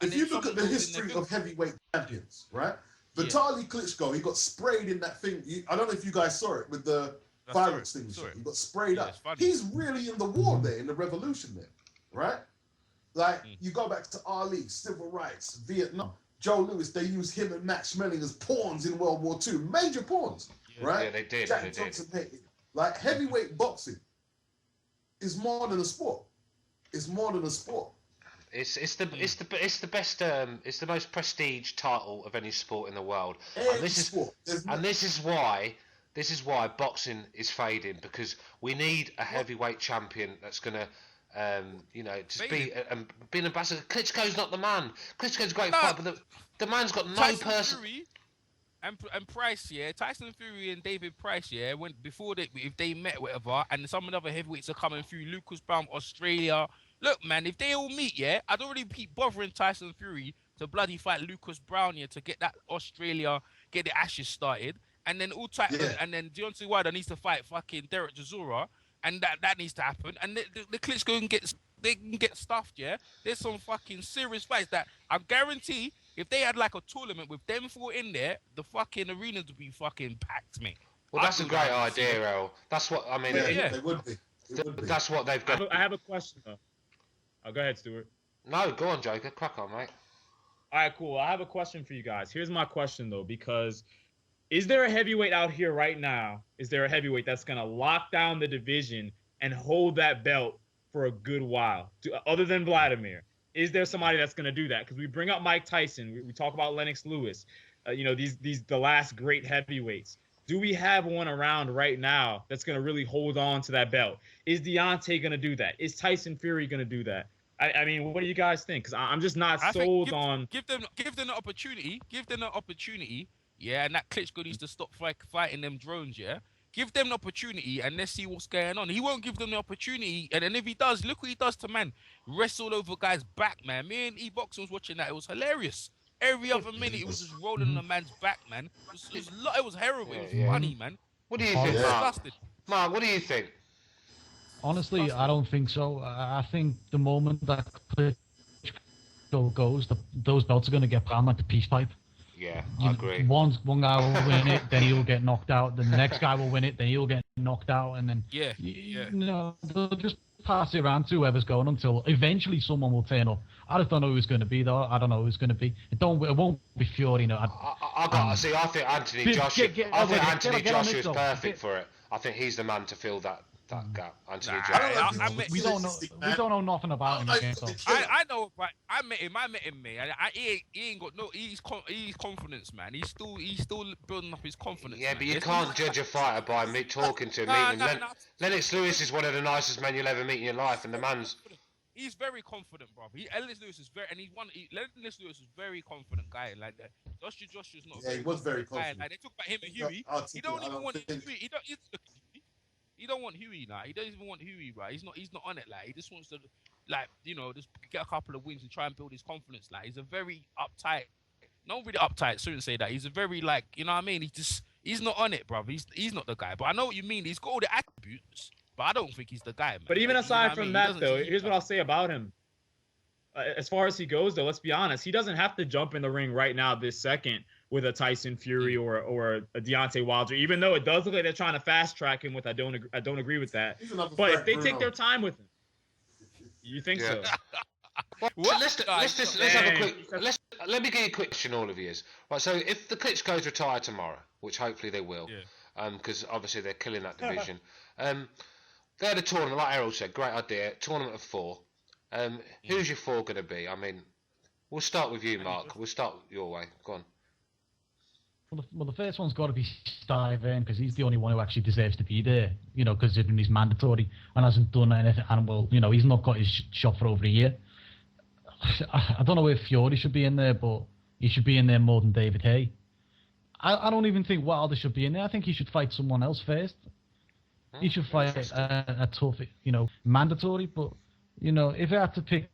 And If you then look at the someone goes in history there of heavyweight champions, right? Yeah. Vitaly Klitschko, he got sprayed in that thing. I don't know if you guys saw it with the I fire saw it, extinguisher. saw it. He got sprayed Yeah, up. it's funny. He's really in the war there, in the revolution there, right? Like, Mm. you go back to Ali, civil rights, Vietnam. Joe Louis, they used him and Max Schmeling as pawns in World War II. Major pawns, right? Yeah, they did. Jack They did. Johnson hated. Like, heavyweight boxing is more than a sport. It's more than a sport. It's the best it's the most prestige title of any sport in the world. Any And this is sport. There's no- and this is why boxing is fading, because we need a heavyweight champion that's gonna just be be an ambassador. Klitschko's not the man. Klitschko's a great No. fighter, but the man's got no Tyson person. Fury and Price, yeah. Tyson Fury and David Price, yeah. If they met, whatever, and some of the other heavyweights are coming through, Lucas Brown, Australia. Look, man, if they all meet, yeah, I'd already keep bothering Tyson Fury to bloody fight Lucas Brown, yeah, to get that Australia, get the Ashes started, and then and then Deontay Wilder needs to fight fucking Derek Chisora, and that needs to happen, and the Klitschko can get stuffed, yeah. There's some fucking serious fights that I guarantee if they had like a tournament with them four in there, the fucking arenas would be fucking packed, mate. Well, that's a great idea, Earl. That's what I mean. Yeah. They would be. It would be. That's what they've got. I have a question though. Oh, go ahead, Stuart. No, go on, Joker. Crack on, mate. All right, cool. I have a question for you guys. Here's my question though, because Is there a heavyweight out here right now? Is there a heavyweight that's going to lock down the division and hold that belt for a good while? Other than Vladimir, is there somebody that's going to do that? Because we bring up Mike Tyson. We talk about Lennox Lewis. The last great heavyweights. Do we have one around right now that's going to really hold on to that belt? Is Deontay going to do that? Is Tyson Fury going to do that? I mean, what do you guys think? Because I'm just not sold on. Give them the opportunity. Give them the opportunity. Yeah, and that Klitschko needs to stop fighting them drones. Yeah, give them the opportunity, and let's see what's going on. He won't give them the opportunity, and then if he does, look what he does to man. Wrestle over guys' back, man. Me and E-Boxing was watching that. It was hilarious. Every other minute, it was just rolling on the man's back, man. It was heroin. It was funny, man. What do you think, Mark? Mark, what do you think? Honestly, I don't think so. I think the moment that Klitschko goes, those belts are going to get put on like the peace pipe. Yeah, I agree. One guy will win it, then he'll get knocked out. The next guy will win it, then he'll get knocked out, and then they'll just pass it around to whoever's going until eventually someone will turn up. I just don't know who's going to be though. I don't know who's going to be. It won't be Fury. I think Anthony Joshua. I think Anthony Joshua is perfect for it. I think he's the man to fill that gap. Anthony Joshua. We don't know nothing about him. I know, but I met him, man. He ain't got no. He's confidence, man. He's still building up his confidence. Yeah, but you can't judge a fighter by talking to him. Lennox Lewis is one of the nicest men you'll ever meet in your life, and the man's. He's very confident, bro. Lennox Lewis is very, and Lennox Lewis is very confident guy. Like that. Joshua's not. Yeah, he was very confident. Like, they talk about him and Huey. He don't even want Huey. He don't want Huey now. He doesn't even want Huey, right? He's not on it. Like he just wants to, just get a couple of wins and try and build his confidence. Like he's a very uptight, not really uptight. Shouldn't say that. He's a very you know what I mean. He's not on it, bro. He's not the guy. But I know what you mean. He's got all the attributes, but I don't think he's the guy, man. But even aside from that, though, here's what I'll say about him. As far as he goes, though, let's be honest. He doesn't have to jump in the ring right now, this second, with a Tyson Fury or a Deontay Wilder. Even though it does look like they're trying to fast track him, I don't agree with that. But if they take their time with him, you think so? Well, let's have a quick. Let me give you a quick question, all of you. Right. So if the Klitschko's retire tomorrow, which hopefully they will, because obviously they're killing that division. They had a tournament, like Errol said, great idea. Tournament of 4. Who's your 4 going to be? I mean, we'll start with you, Mark. We'll start your way. Go on. Well, the first one's got to be Stiven because he's the only one who actually deserves to be there. Considering he's mandatory and hasn't done anything. And he's not got his shot for over a year. I don't know if Fury should be in there, but he should be in there more than David Haye. I don't even think Wilder should be in there. I think he should fight someone else first. He should fight a tough, mandatory. But if I had to pick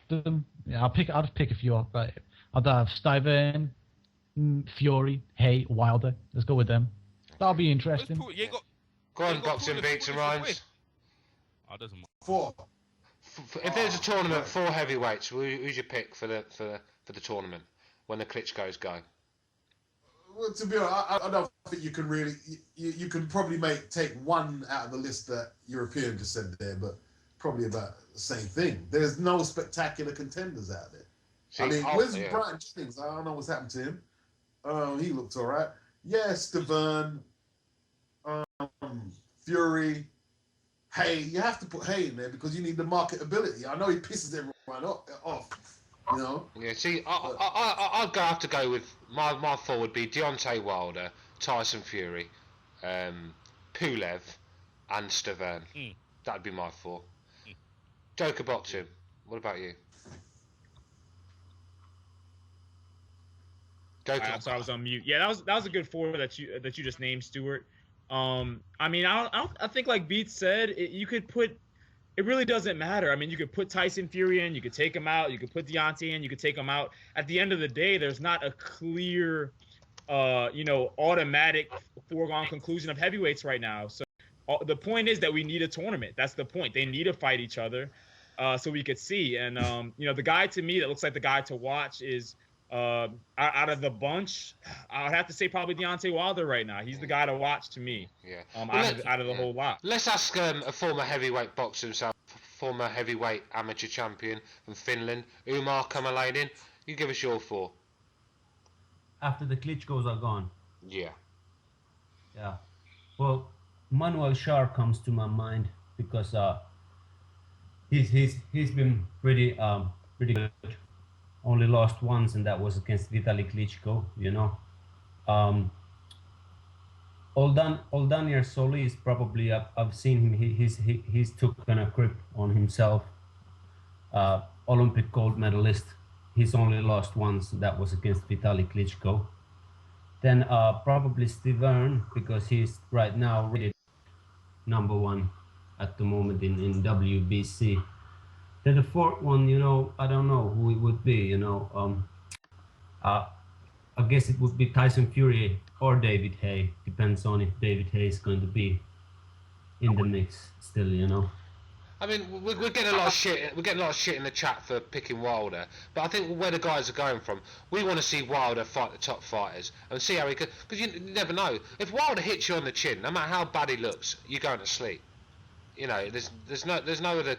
them, I'd pick a few up. Right? I'd have Stiven, Fury, Haye, Wilder. Let's go with them. That'll be interesting. Go on, Boxing Beats and Rhymes. Oh, doesn't matter. 4. If there's a tournament, 4 heavyweights, who's your pick for the tournament when the Klitschko's go? Well, to be honest, I don't think you can really. You can probably take one out of the list that European just said there, but probably about the same thing. There's no spectacular contenders out there. Where's Brian Jennings? I don't know what's happened to him. He looked all right. Yes, Stavern, Fury, Haye. You have to put Haye in there because you need the marketability. I know he pisses everyone off. Yeah. See, I'd have to go with my 4 would be Deontay Wilder, Tyson Fury, Pulev, and Stavern. That'd be my 4. Joker Boxing. What about you? I'm sorry, I was on mute. Yeah, that was a good 4 that you just named, Stuart. I think like Beats said, you could put. It really doesn't matter. I mean, you could put Tyson Fury in, you could take him out, you could put Deontay in, you could take him out. At the end of the day, there's not a clear, automatic foregone conclusion of heavyweights right now. So the point is that we need a tournament. That's the point. They need to fight each other, so we could see. And the guy to me that looks like the guy to watch is. Out of the bunch, I would have to say probably Deontay Wilder right now. He's the guy to watch to me. Yeah. Out of the whole lot. Let's ask a former heavyweight boxer himself, former heavyweight amateur champion from Finland, Umar Kamalainen. You give us your 4. After the Klitschko's are gone. Yeah. Yeah. Well, Manuel Shar comes to my mind because he's been pretty good. Only lost once, and that was against Vitaly Klitschko. You know. Um, Oldanier Solis probably I've seen him. He's taken a grip on himself. Olympic gold medalist. He's only lost once. That was against Vitaly Klitschko. Then probably Stiverne, because he's right now rated #1 at the moment in WBC. Then the fourth one, you know, I don't know who it would be. You know, I guess it would be Tyson Fury or David Haye. Depends on if David Haye is going to be in the mix still. You know. I mean, we're getting a lot of shit. We're getting a lot of shit in the chat for picking Wilder, but I think where the guys are going from, we want to see Wilder fight the top fighters and see how he could. Because you never know. If Wilder hits you on the chin, no matter how bad he looks, you're going to sleep. You know, there's no other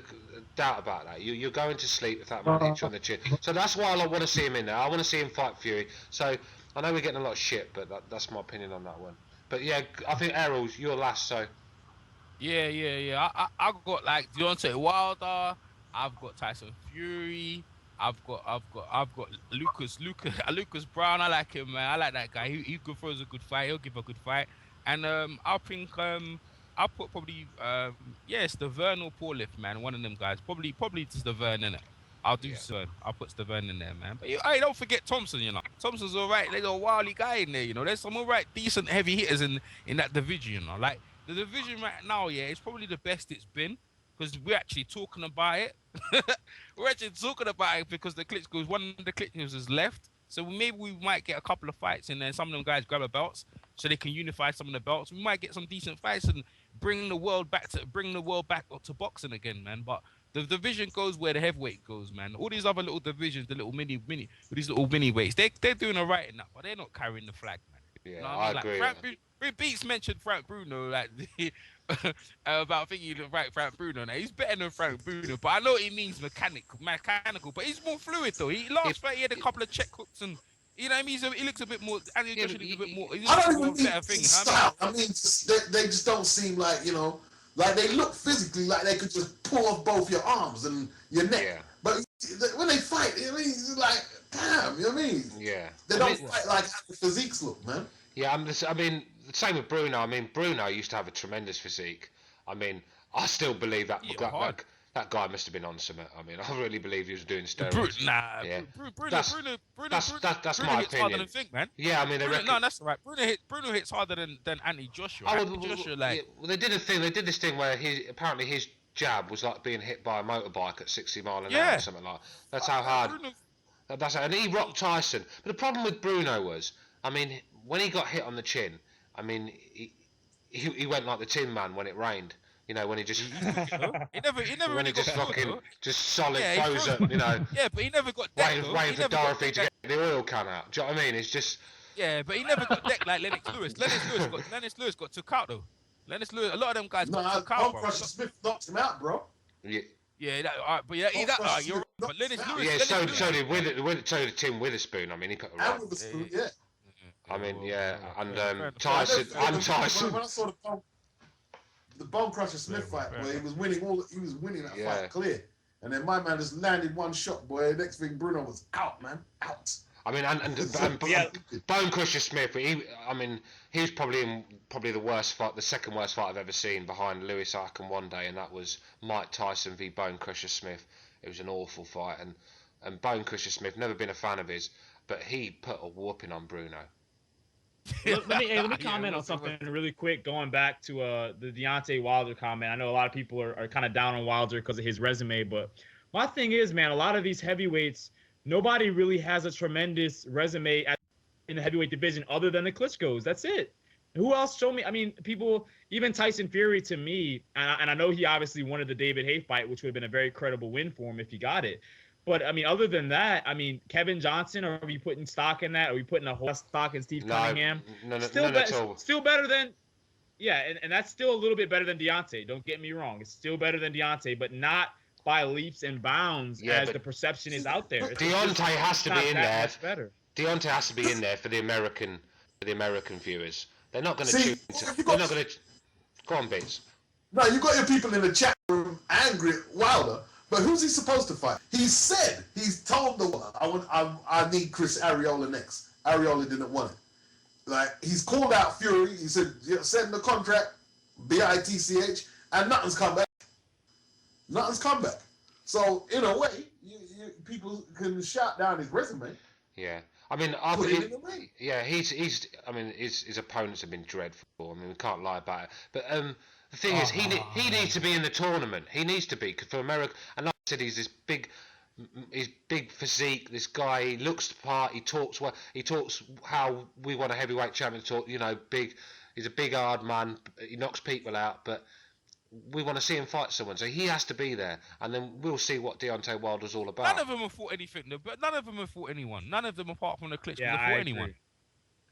doubt about that. You're going to sleep if that man hits you on the chin. So that's why I want to see him in there. I want to see him fight Fury. So I know we're getting a lot of shit, but that's my opinion on that one. But yeah, I think Errol, you're last, so. Yeah. I've got like Deontay Wilder. I've got Tyson Fury. I've got Lucas Brown. I like him, man. I like that guy. He could throw a good fight. He'll give a good fight. And I think I'll put probably it's the Vern or Paulif, man. One of them guys. Probably just the Vern in it. I'll do so. I'll put Stavern in there, man. But hey, don't forget Thompson, you know. Thompson's alright. There's a wily guy in there, you know. There's some alright, decent heavy hitters in that division, you know. Like the division right now, yeah, it's probably the best it's been because we're actually talking about it. We're actually talking about it because one of the Klitschko's is left. So maybe we might get a couple of fights and then some of them guys grab a belts so they can unify some of the belts. We might get some decent fights and bring the world back to boxing again, man. But the division goes where the heavyweight goes, man. All these other little divisions, the little mini, these little mini weights, they're doing alright in that, but they're not carrying the flag, man. Yeah, you know I mean? agree. Like, Beats mentioned Frank Bruno, like about thinking right Frank Bruno. Now he's better than Frank Bruno, but I know he means mechanical. But he's more fluid though. He he had a couple of check hooks and. You know what I mean? He looks a bit more. Andy Joshua looks a bit more. I don't even mean style. I mean, they just don't seem like, you know, like they look physically like they could just pull off both your arms and your neck. Yeah. But when they fight, I mean, it's like, damn, you know what I mean? Yeah. They don't fight like how the physiques look, man. Yeah, I mean, the same with Bruno. I mean, Bruno used to have a tremendous physique. I mean, I still believe that that guy must have been on something. I mean, I really believe he was doing steroids. Bruno that's my hits harder than think, man. Yeah, I mean, no, that's right. Bruno hits harder than Anthony Joshua. They did this thing where apparently his jab was like being hit by a motorbike at 60 mile an hour or something like that. That's how hard. And he rocked Tyson. But the problem with Bruno was, I mean, when he got hit on the chin, I mean, he went like the Tin Man when it rained. You know, when he just he never when really he just got fucking just solid yeah, throws up, you know. Yeah, but he never got decked. Waiting for Dorothy to get the oil can out. Do you know what I mean? It's just. Yeah, but he never got decked like Lennox Lewis. Lennox Lewis got took out though. Lennox Lewis, a lot of them guys got took out, bro. Crusher Smith knocked him out, bro. Yeah. Yeah, you're right. But Lennox Lewis. Yeah, so did Tim Witherspoon. I mean, he put a And Witherspoon, yeah. I mean, yeah, and Tyson. When I saw the Bone Crusher Smith fight, boy, he was winning that fight clear. And then my man just landed one shot, boy. Next thing, Bruno was out, man, out. I mean, and Bone Crusher Smith. He was probably the worst fight, the second worst fight I've ever seen behind Lewis Arkin one day, and that was Mike Tyson v Bone Crusher Smith. It was an awful fight, and Bone Crusher Smith, never been a fan of his, but he put a whooping on Bruno. Let me comment on something really quick. Going back to the Deontay Wilder comment, I know a lot of people are kind of down on Wilder because of his resume, but my thing is, man, a lot of these heavyweights, nobody really has a tremendous resume in the heavyweight division other than the Klitschko's. That's it. Who else? Show me. I mean, people, even Tyson Fury to me, and I know he obviously wanted the David Haye fight, which would have been a very credible win for him if he got it. But, I mean, other than that, I mean, Kevin Johnson, are we putting stock in that? Are we putting a whole stock in Steve Cunningham? No, still better than – yeah, and that's still a little bit better than Deontay. Don't get me wrong. It's still better than Deontay, but not by leaps and bounds as the perception is out there. Deontay has to be in there. Much better. Deontay has to be in there for the American viewers. They're not going to See, choose. if you They're got- not going to. Go on, Beats. No, you got your people in the chat room angry at Wilder, but who's he supposed to fight? He's told the world, I need Chris Arreola next. Arreola didn't want it. Like, he's called out Fury. He said, send the contract, BITCH, and nothing's come back. Nothing's come back. So, in a way, people can shout down his resume. Yeah. I mean, Put him in the ring. yeah, he's. I mean, his opponents have been dreadful. I mean, we can't lie about it. But the thing is, he needs to be in the tournament. He needs to be, 'cause for America. And like I said, he's this big physique. This guy, he looks the part. He talks well. He talks how we want a heavyweight champion to talk. You know, big. He's a big, hard man. He knocks people out, but we want to see him fight someone, so he has to be there, and then we'll see what Deontay Wilder's all about. None of them have fought anything, but none of them have fought anyone. None of them, apart from the Klitschko, Yeah, have I fought agree. anyone.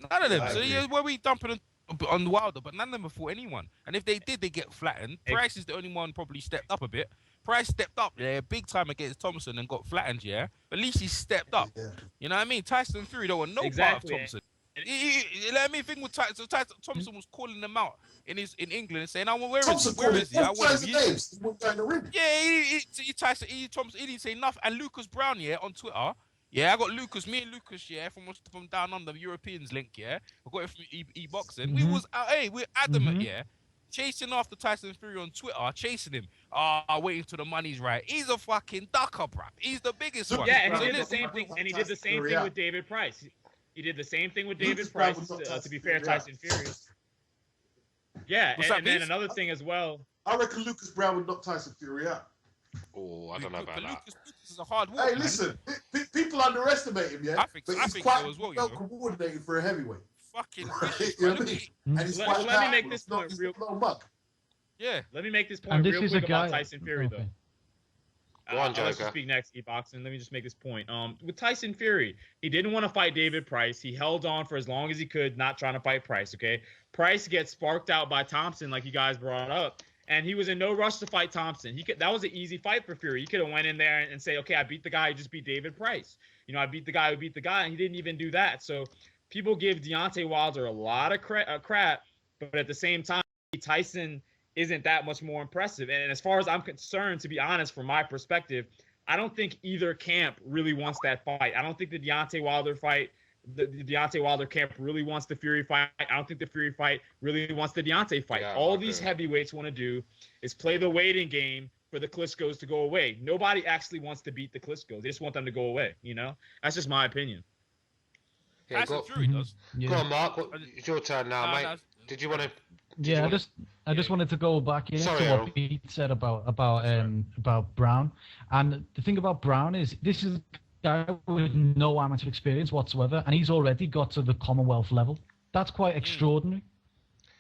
None of them. I So agree. yeah, where we dumping on Wilder, but none of them have fought anyone. And if they did, they get flattened. Price is the only one probably stepped up a bit. Price stepped up, yeah, big time against Thompson and got flattened, yeah. But at least he stepped up. Yeah. You know what I mean? Tyson Fury don't want no Exactly. part of Thompson. You know what I mean? Thing with Tyson, so Thompson was calling them out in England and saying, "Oh, well, where is Thompson he? Where called is it he? I all want kinds him." of names. He went down the ring. Yeah, Thompson, he didn't say nothing. And Lucas Brown, yeah, on Twitter. Yeah, I got Lucas, me and Lucas, yeah, from down under, Europeans link, yeah. I got it from e-boxing. We was, we're adamant, yeah, chasing after Tyson Fury on Twitter, chasing him. Waiting till the money's right. He's a fucking ducker, bruv. He's the biggest one. Yeah, and So he did the listen, same thing. And he did the same Fury thing out. with David Price. He did the same thing with Lucas David Brown Price. was not To Tyson be fair, Fury out. Tyson Fury. Yeah, What's and, that, and then Beast? another thing as well. I reckon Lucas Brown would knock Tyson Fury out. Oh, I don't know about but that. Lucas is a hard walk, Hey, man. listen, people underestimate him, yeah? I think but so he's as quite well, you well know. coordinated for a heavyweight. Fucking Right? vicious, You know man. what I Look at mean? And he's Let- quite let me powerful. make this He's not- point he's real- no mug. Yeah. Let me make this point And this real is a quick about guy. Tyson Fury, Okay. though. Go on, I'll let you Joker. speak next, E-Boxing. Let me just make this point. With Tyson Fury, he didn't want to fight David Price. He held on for as long as he could, not trying to fight Price, okay? Price gets sparked out by Thompson, like you guys brought up, and he was in no rush to fight Thompson. That was an easy fight for Fury. He could have went in there and say, okay, I beat the guy who just beat David Price. You know, I beat the guy who beat the guy, and he didn't even do that. So people give Deontay Wilder a lot of crap, but at the same time, Tyson isn't that much more impressive. And as far as I'm concerned, to be honest, from my perspective, I don't think either camp really wants that fight. I don't think the Deontay Wilder fight, the Deontay Wilder camp really wants the Fury fight. I don't think the Fury fight really wants the Deontay fight. Yeah, All I these agree. heavyweights want to do is play the waiting game for the Klitschkos to go away. Nobody actually wants to beat the Klitschkos. They just want them to go away, you know? That's just my opinion. Yeah, Tyson go, Fury does. go on, Mark. It's your turn now, Nah, mate. nah, Did you want to? Yeah, I just wanted to go back in Sorry, to Errol. what Pete said about Brown, and the thing about Brown is this is a guy with no amateur experience whatsoever, and he's already got to the Commonwealth level. That's quite extraordinary,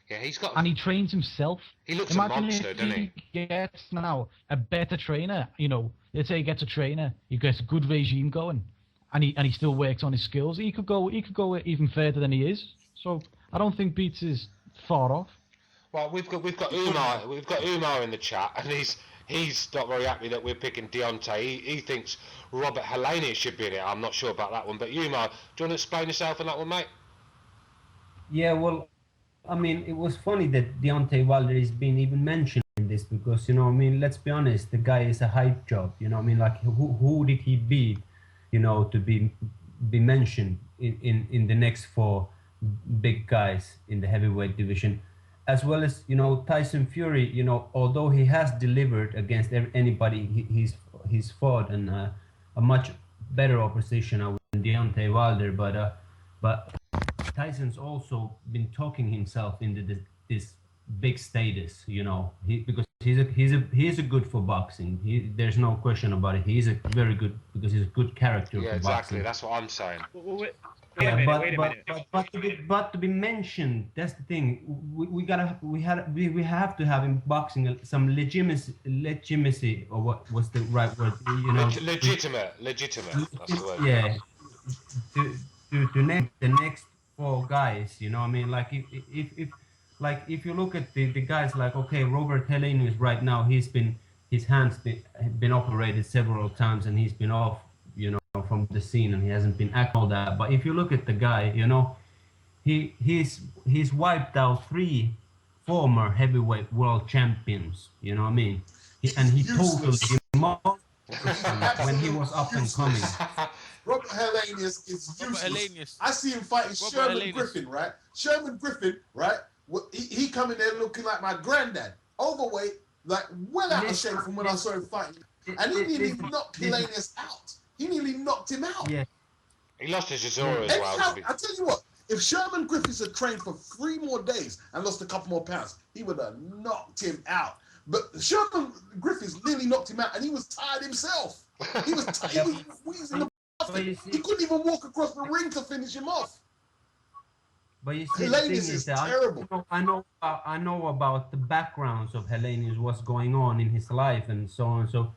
Yeah, he's got. and he trains himself. He looks Imagine a monster, if doesn't he? gets now a better trainer. You know, let's say he gets a trainer, he gets a good regime going, and he still works on his skills. He could go even further than he is. So I don't think Beats is far off. Well, we've got Umar in the chat, and he's not very happy that we're picking Deontay. He thinks Robert Helenius should be in it. I'm not sure about that one, but Umar, do you want to explain yourself on that one, mate? Yeah, well, I mean, it was funny that Deontay Wilder is being even mentioned in this because, you know, I mean, let's be honest, the guy is a hype job. You know, I mean, like, who did he beat, you know, to be mentioned in the next four big guys in the heavyweight division, as well as, you know, Tyson Fury. You know, although he has delivered against anybody he's fought, and a much better opposition than Deontay Wilder, but Tyson's also been talking himself into this big status, you know, because he's a good for boxing. There's no question about it. He's a very good because he's a good character Yeah, for exactly. boxing. That's what I'm saying. Wait Yeah, a minute. but to be mentioned, that's the thing. We have to have in boxing some legitimacy, or what was the right word? You know, Legitimate. That's the word. yeah, to name the next four guys. You know, I mean, like if you look at the guys, like, okay, Robert Helenius right now, his hands been operated several times, and he's been off, you know, from the scene, and he hasn't been acting all that. But if you look at the guy, you know, he's wiped out 3 former heavyweight world champions. You know what I mean? And he totally demolished them when he was up and coming. Robert Helenius is Robert useless. Helenius. I see him fighting Robert Sherman Helenius. Griffin, right? Sherman Griffin, right? He come in there looking like my granddad, overweight, like well out of shape from when I saw him fighting, and he nearly knocked Helenius out. He nearly knocked him out. Yeah. He lost his Chisora as well. Anyhow, To be... I tell you what, if Sherman Griffiths had trained for 3 more days and lost a couple more pounds, he would have knocked him out. But Sherman Griffiths nearly knocked him out, and he was tired himself. He was tired. He was wheezing the But you see, He couldn't even walk across the ring to finish him off. but you see, the thing Helenius is that terrible. I know about the backgrounds of Helenius, what's going on in his life and so on. So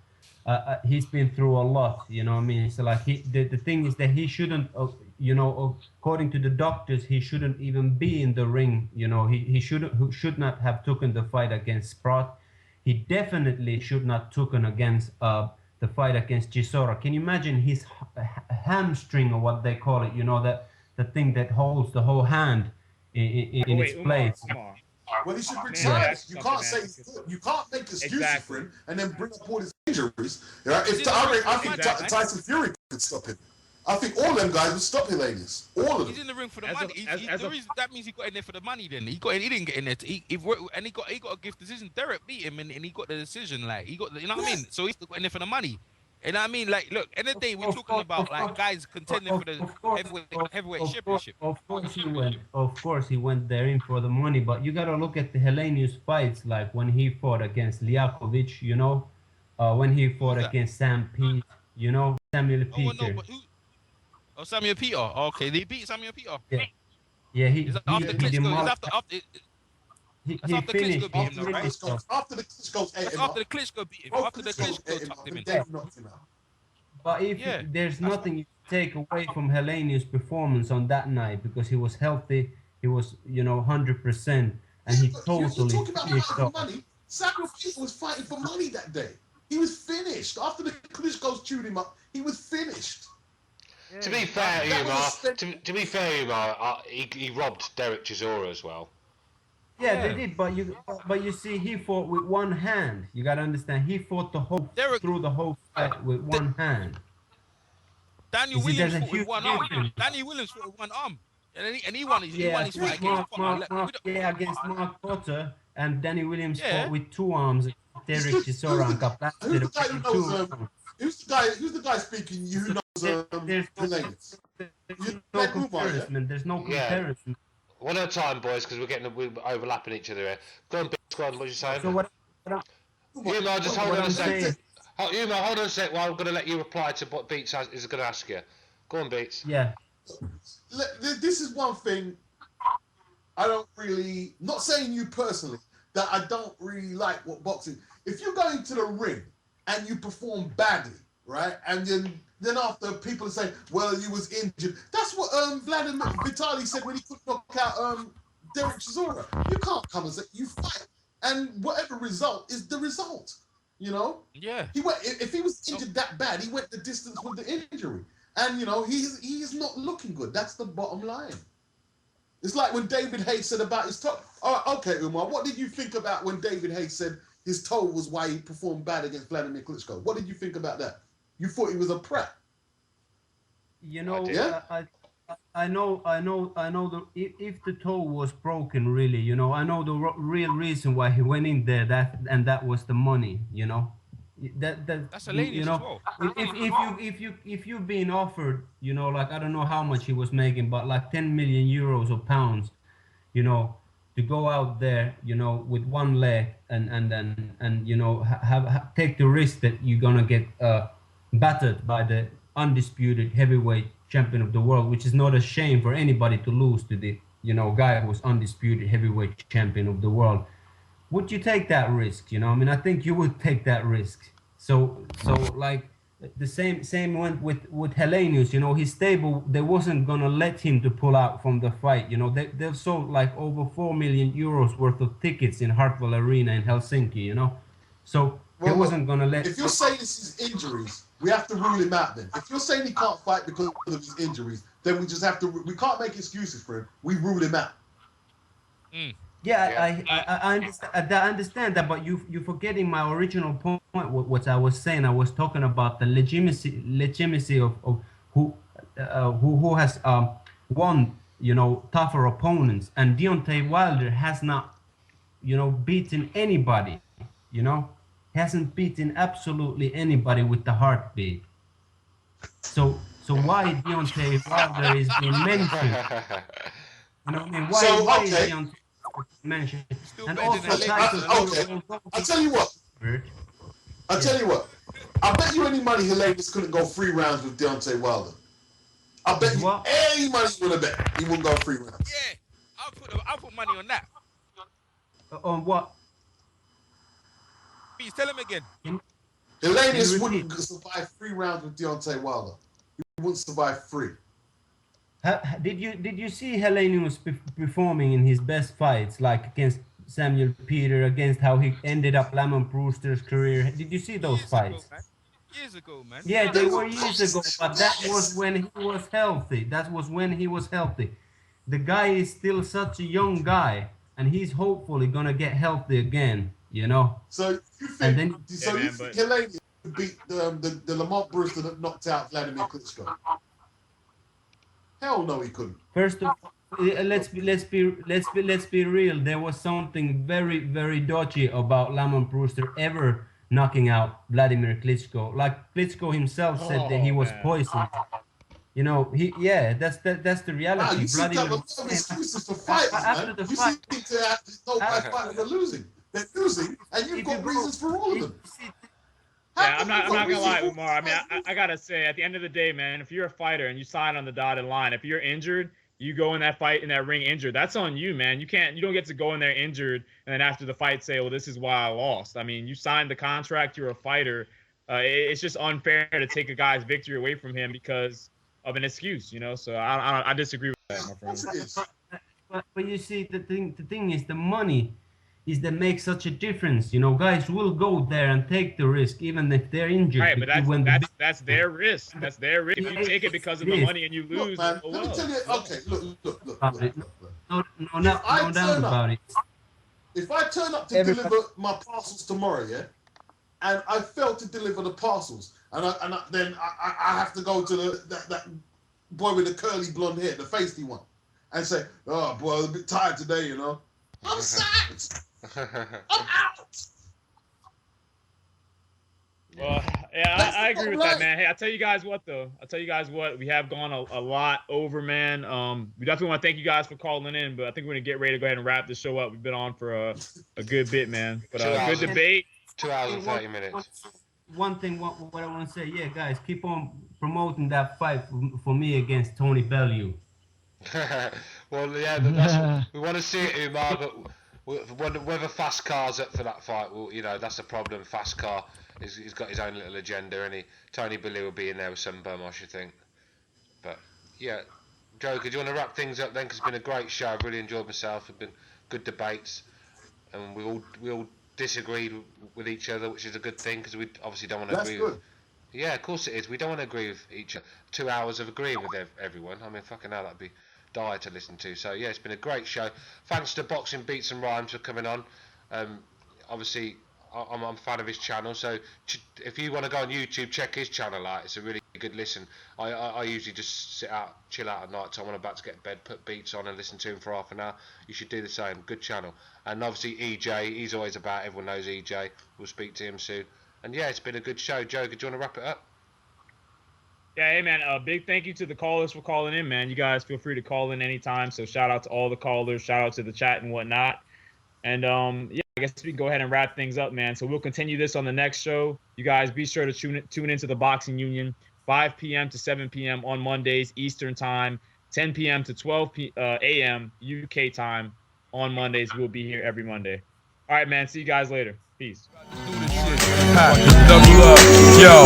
he's been through a lot, you know what I mean? So like the thing is that he shouldn't, you know, according to the doctors, he shouldn't even be in the ring. You know, he should not have taken the fight against Sprott. He definitely should not taken against the fight against Chisora. Can you imagine his hamstring, or what they call it? You know, the thing that holds the whole hand in its place. Umar. Well, he should Man, retire. that's You something, can't man. say you can't make excuses Exactly. for him and then bring up all his injuries. Right? If He's in I the think ring for Tyson Fury could stop him. I think all them guys would stop Helenius. All of He's them. in the ring for the As money. a- The reason, that means he got in there for the money. Then he didn't get in there. He got a gift decision. Derek beat him, and he got the decision. Like he got, you know what I mean. So he's got in there for the money. And I mean, like, look, end of the day, we're talking about like guys contending for the heavyweight championship. Of course he went there in for the money, but you gotta look at the Helenius fights, like when he fought against Liakovic, you know, when he fought Who's that? against Sam Pete, you know, Samuel Oh well, Peter. no, but who? Oh, Samuel Peter. Okay, they beat Samuel Peter. Yeah, Is that after Klitschko? Is demolished- after he after finished. Klitschko beat him, though, right? After the Klitschko's ate that's him after up. the Klitschko beat him. Both After the Klitschko's Klitschko ate him tucked up, him in. and Dave knocked him out. But if Yeah. there's nothing you take away from Helenius' performance on that night, because he was healthy, he was, you know, 100%, and he You're totally talking about finished fighting off. for money. Samuel Peter was fighting for money that day. He was finished. After the Klitschko's chewed him up, he was finished. To be fair, That was a Umar, step- to be fair, Umar, he robbed Derek Chisora as well. Yeah, Yeah. they did, but you see, he fought with one hand. You gotta understand, he fought through the whole fight with one hand. Daniel You see, Williams there's a fought with huge one arm. difference. Daniel Williams fought with one arm, and he won his fight against Mark, Potter. against Mark Potter, and Danny Williams Yeah. fought with 2 arms. Derek Chisora and got blasted Who's the guy who with knows, 2 arms. Who's the guy speaking? You who knows There's Helenius? no Like Umar, comparison. There's no Yeah. comparison. One at a time, boys, because we're overlapping each other here. Go on, Beats, go on, what you saying? So what? Umar, just hold what on a I'm sec. saying- Umar, hold on a sec while I'm going to let you reply to what Beats is going to ask you. Go on, Beats. Yeah. This is one thing I don't really, not saying you personally, that I don't really like what boxing. If you go into the ring and you perform badly, right, and then after people say, well, you was injured. That's what Vladimir Vitali said when he couldn't knock out Derek Chisora. You can't come and say you fight, and whatever result is the result. You know. Yeah. He went. If he was injured that bad, he went the distance with the injury, and you know he's not looking good. That's the bottom line. It's like when David Hayes said about his toe. Oh, okay, Umar, what did you think about when David Hayes said his toe was why he performed bad against Vladimir Klitschko? What did you think about that? You thought he was a prat. You know, Yeah? I know if the toe was broken, really, you know, I know the real reason why he went in there. That was the money, you know. That's a lady you know, as well. if you've been offered, you know, like I don't know how much he was making, but like 10 million euros or pounds, you know, to go out there, you know, with one leg and you know take the risk that you're gonna get battered by the undisputed heavyweight champion of the world, which is not a shame for anybody to lose to the, you know, guy who was undisputed heavyweight champion of the world. Would you take that risk? You know, I mean, I think you would take that risk. So like the same went with Helenius. You know, his stable, they wasn't gonna let him to pull out from the fight. You know, they've sold like over 4 million euros worth of tickets in Hartwall Arena in Helsinki. You know, so they wasn't gonna let. If you're saying this is injuries, we have to rule him out then. If you're saying he can't fight because of his injuries, then we just have to, we can't make excuses for him. We rule him out. Yeah, I understand that, but you're forgetting my original point. What I was saying, I was talking about the legitimacy of who has won, you know, tougher opponents, and Deontay Wilder has not, you know, beaten anybody. You know, hasn't beaten absolutely anybody with the heartbeat. So why Deontay Wilder is being mentioned? You know what I mean? Why is Deontay mentioned? And also, I'll tell you what. I'll tell you what. I bet you any money Helenius couldn't go 3 rounds with Deontay Wilder. I bet you any money you want to bet he wouldn't go 3 rounds. Yeah, I'll put money on that. On what? Please tell him again. Helenius wouldn't survive 3 rounds with Deontay Wilder. He wouldn't survive 3. Did you see Helenius performing in his best fights, like against Samuel Peter, against how he ended up Lamont Brewster's career? Did you see those fights? Years ago, man. Yeah, they were years ago, but that was when he was healthy. That was when he was healthy. The guy is still such a young guy, and he's hopefully gonna get healthy again. You know. So you think? Helenius beat the Lamont Brewster that knocked out Vladimir Klitschko? Hell no, he couldn't. First of all, let's be real. There was something very, very dodgy about Lamont Brewster ever knocking out Vladimir Klitschko. Like Klitschko himself said that he was poisoned. You know, that's the reality. You seem to have a lot of excuses for fighters, man. You seem to have no fighters are losing. They're losing, and you've got reasons for all of them. Yeah, I'm not gonna lie, Umar. I mean, I gotta say, at the end of the day, man, if you're a fighter and you sign on the dotted line, if you're injured, you go in that fight in that ring injured. That's on you, man. You don't get to go in there injured and then after the fight say, well, this is why I lost. I mean, you signed the contract. You're a fighter. It's just unfair to take a guy's victory away from him because of an excuse, you know. So I disagree with that, my friend. But you see, the thing is, the money is that makes such a difference. You know, guys will go there and take the risk even if they're injured. Right, but that's their risk. That's their risk. If you take it because of the money and you lose, look, man, let me tell you. Okay, look. No doubt about it. If I turn up to deliver my parcels tomorrow, yeah, and I fail to deliver the parcels, and then I have to go to that boy with the curly blonde hair, the feisty one, and say, oh boy, I'm a bit tired today, you know. I'm sacked. I'm out. Well, yeah, I agree with that, man. Hey, I'll tell you guys what, though. We have gone a lot over, man. We definitely want to thank you guys for calling in, but I think we're going to get ready to go ahead and wrap the show up. We've been on for a good bit, man. But good debate. 2 hours and 30 minutes. One thing, what I want to say, yeah, guys, keep on promoting that fight for me against Tony Bellew. Well, yeah, that's, we want to see it, Umar, but whether Fast Car's up for that fight, well, you know, that's the problem. Fast Car, he's got his own little agenda, and Tony Bellew will be in there with some bum, I should think. But, yeah, Joker, do you want to wrap things up then? Because it's been a great show. I've really enjoyed myself. It's been good debates, and we all disagreed with each other, which is a good thing, because we obviously don't want to agree with... Yeah, of course it is. We don't want to agree with each other. 2 hours of agreeing with everyone. I mean, fucking hell, that'd be dire to listen to. So yeah, it's been a great show. Thanks to Boxing Beats and Rhymes for coming on. Obviously, I'm a fan of his channel. So if you want to go on YouTube, check his channel out. It's a really good listen. I usually just chill out at night time when I'm about to get to bed, put beats on and listen to him for half an hour. You should do the same. Good channel. And obviously EJ, he's always about. Everyone knows EJ. We'll speak to him soon. And yeah, it's been a good show. Joker, do you want to wrap it up? Yeah, hey man, a big thank you to the callers for calling in, man. You guys feel free to call in anytime. So shout out to all the callers, shout out to the chat and whatnot. And yeah, I guess we can go ahead and wrap things up, man. So we'll continue this on the next show. You guys be sure to tune into the Boxing Union, 5 p.m. to 7 p.m. on Mondays Eastern Time, 10 p.m. to 12 a.m. UK time on Mondays. We'll be here every Monday. All right, man. See you guys later. Peace. Double up, yo.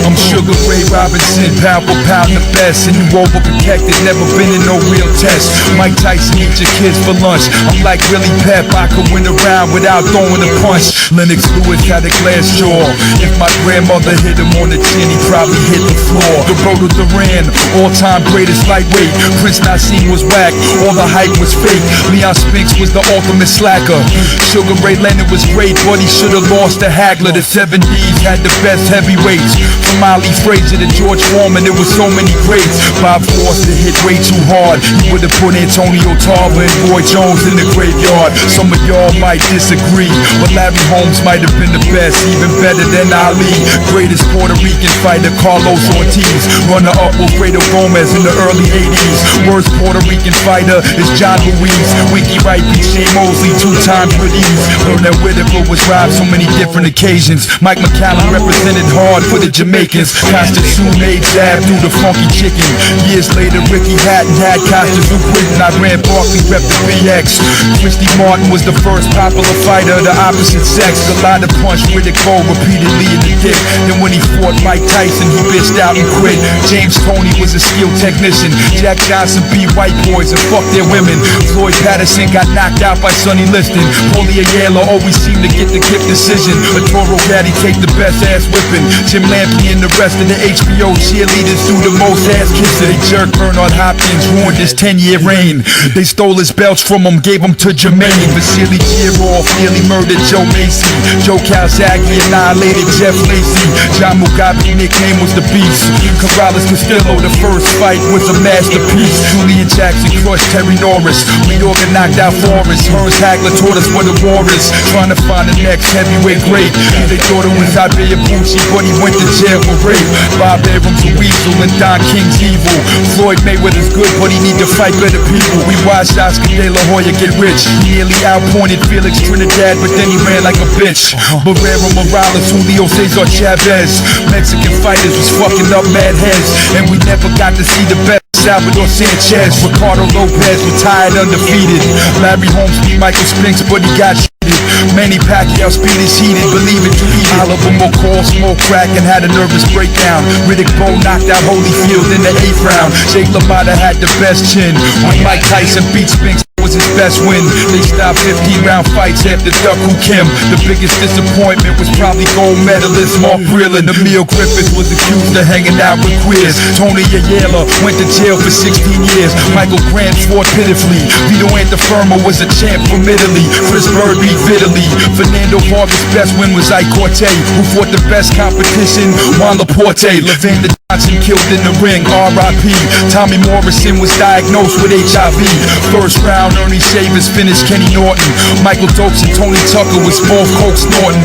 I'm Sugar Ray Robinson, pound for pound the best. And you overprotected, never been in no real test. Mike Tyson eat your kids for lunch. I'm like Willie Pep, I could win a round without throwing a punch. Lennox Lewis had a glass jaw. If my grandmother hit him on the chin, he probably hit the floor. Roberto Duran, all-time greatest lightweight. Prince Nassim was whack, all the hype was fake. Leon Spinks was the ultimate slacker. Sugar Ray Leonard was great, but he should've lost to Hagler. The 70s had the best heavyweights. From Ali Frazier to George Foreman, there was so many greats. Bob Foster hit way too hard. He would've put Antonio Tarver and Roy Jones in the graveyard. Some of y'all might disagree, but Larry Holmes might have been the best, even better than Ali. Greatest Puerto Rican fighter, Carlos Ortiz. Runner-up Wilfredo Gomez in the early 80s. Worst Puerto Rican fighter is John Ruiz. Winky Wright beat Shane Mosley 2 times with ease. Burnett Whitaker was robbed so many different occasions. Mike McCallum represented hard for the Jamaicans. Constitution made jab through the funky chicken. Years later, Ricky Hatton had Constitution quitting. I ran Barkley, rep the BX. Christy Martin was the first popular fighter of the opposite sex. Galata punched Riddick Bowe repeatedly in the dick. Then when he fought Mike Tyson, he bitched out and quit. James Toney was a skilled technician. Jack Johnson beat white boys and fucked their women. Floyd Patterson got knocked out by Sonny Liston. Paulie Ayala always seemed to get the kick decision. Arturo Gatti take the best ass whipping. Jim Lampley and the rest of the HBO cheerleaders do the most ass kissing. They jerked Bernard Hopkins, ruined his 10-year reign. They stole his belts from him, gave him to Jermaine. Vasily Giroff nearly murdered Joe Macy. Joe Calzaghe annihilated Jeff Lacey. John Mugabe's nickname was the Beast. Corrales Castillo, the first fight was a masterpiece. Julian Jackson crushed Terry Norris. Mayorga knocked out Forrest. Hearns Hagler taught us what a war is. Trying to find the next heavyweight great. They thought it was Isaiah Bucci, but he went to jail for rape. Bob Abrams a weasel and Don King's evil. Floyd Mayweather's good, but he need to fight better people. We watched Oscar De La Hoya get rich. He nearly outpointed Felix Trinidad, but then he ran like a bitch. Barrera Morales, Julio Cesar Chavez. Mexican fighters was fucking up mad heads, and we never got to see the best. Salvador Sanchez, Ricardo Lopez retired undefeated. Larry Holmes beat Michael Spinks, but he got shitted. Manny Pacquiao speed is heated, believe it, tweet it. Oliver McCall smoked crack and had a nervous breakdown. Riddick Bowe knocked out Holyfield in the 8th round. Jake LaMotta had the best chin. When Mike Tyson beat Spinks, was his best win. They stopped 15-round fights after Duck Who Kim. The biggest disappointment was probably gold medalist Mark Breland. Emil Griffith was accused of hanging out with queers. Tony Ayala went to jail for 16 years. Michael Grant fought pitifully. Vito Antuofermo was a champ from Italy. Chris Bird beat Vitaly. Fernando Vargas' best win was Ike Corte, who fought the best competition, Juan Laporte. Levander Johnson killed in the ring, R.I.P. Tommy Morrison was diagnosed with HIV. First round, Ernie Shavers finished Kenny Norton. Michael Dokes and Tony Tucker was both Coke Snorton.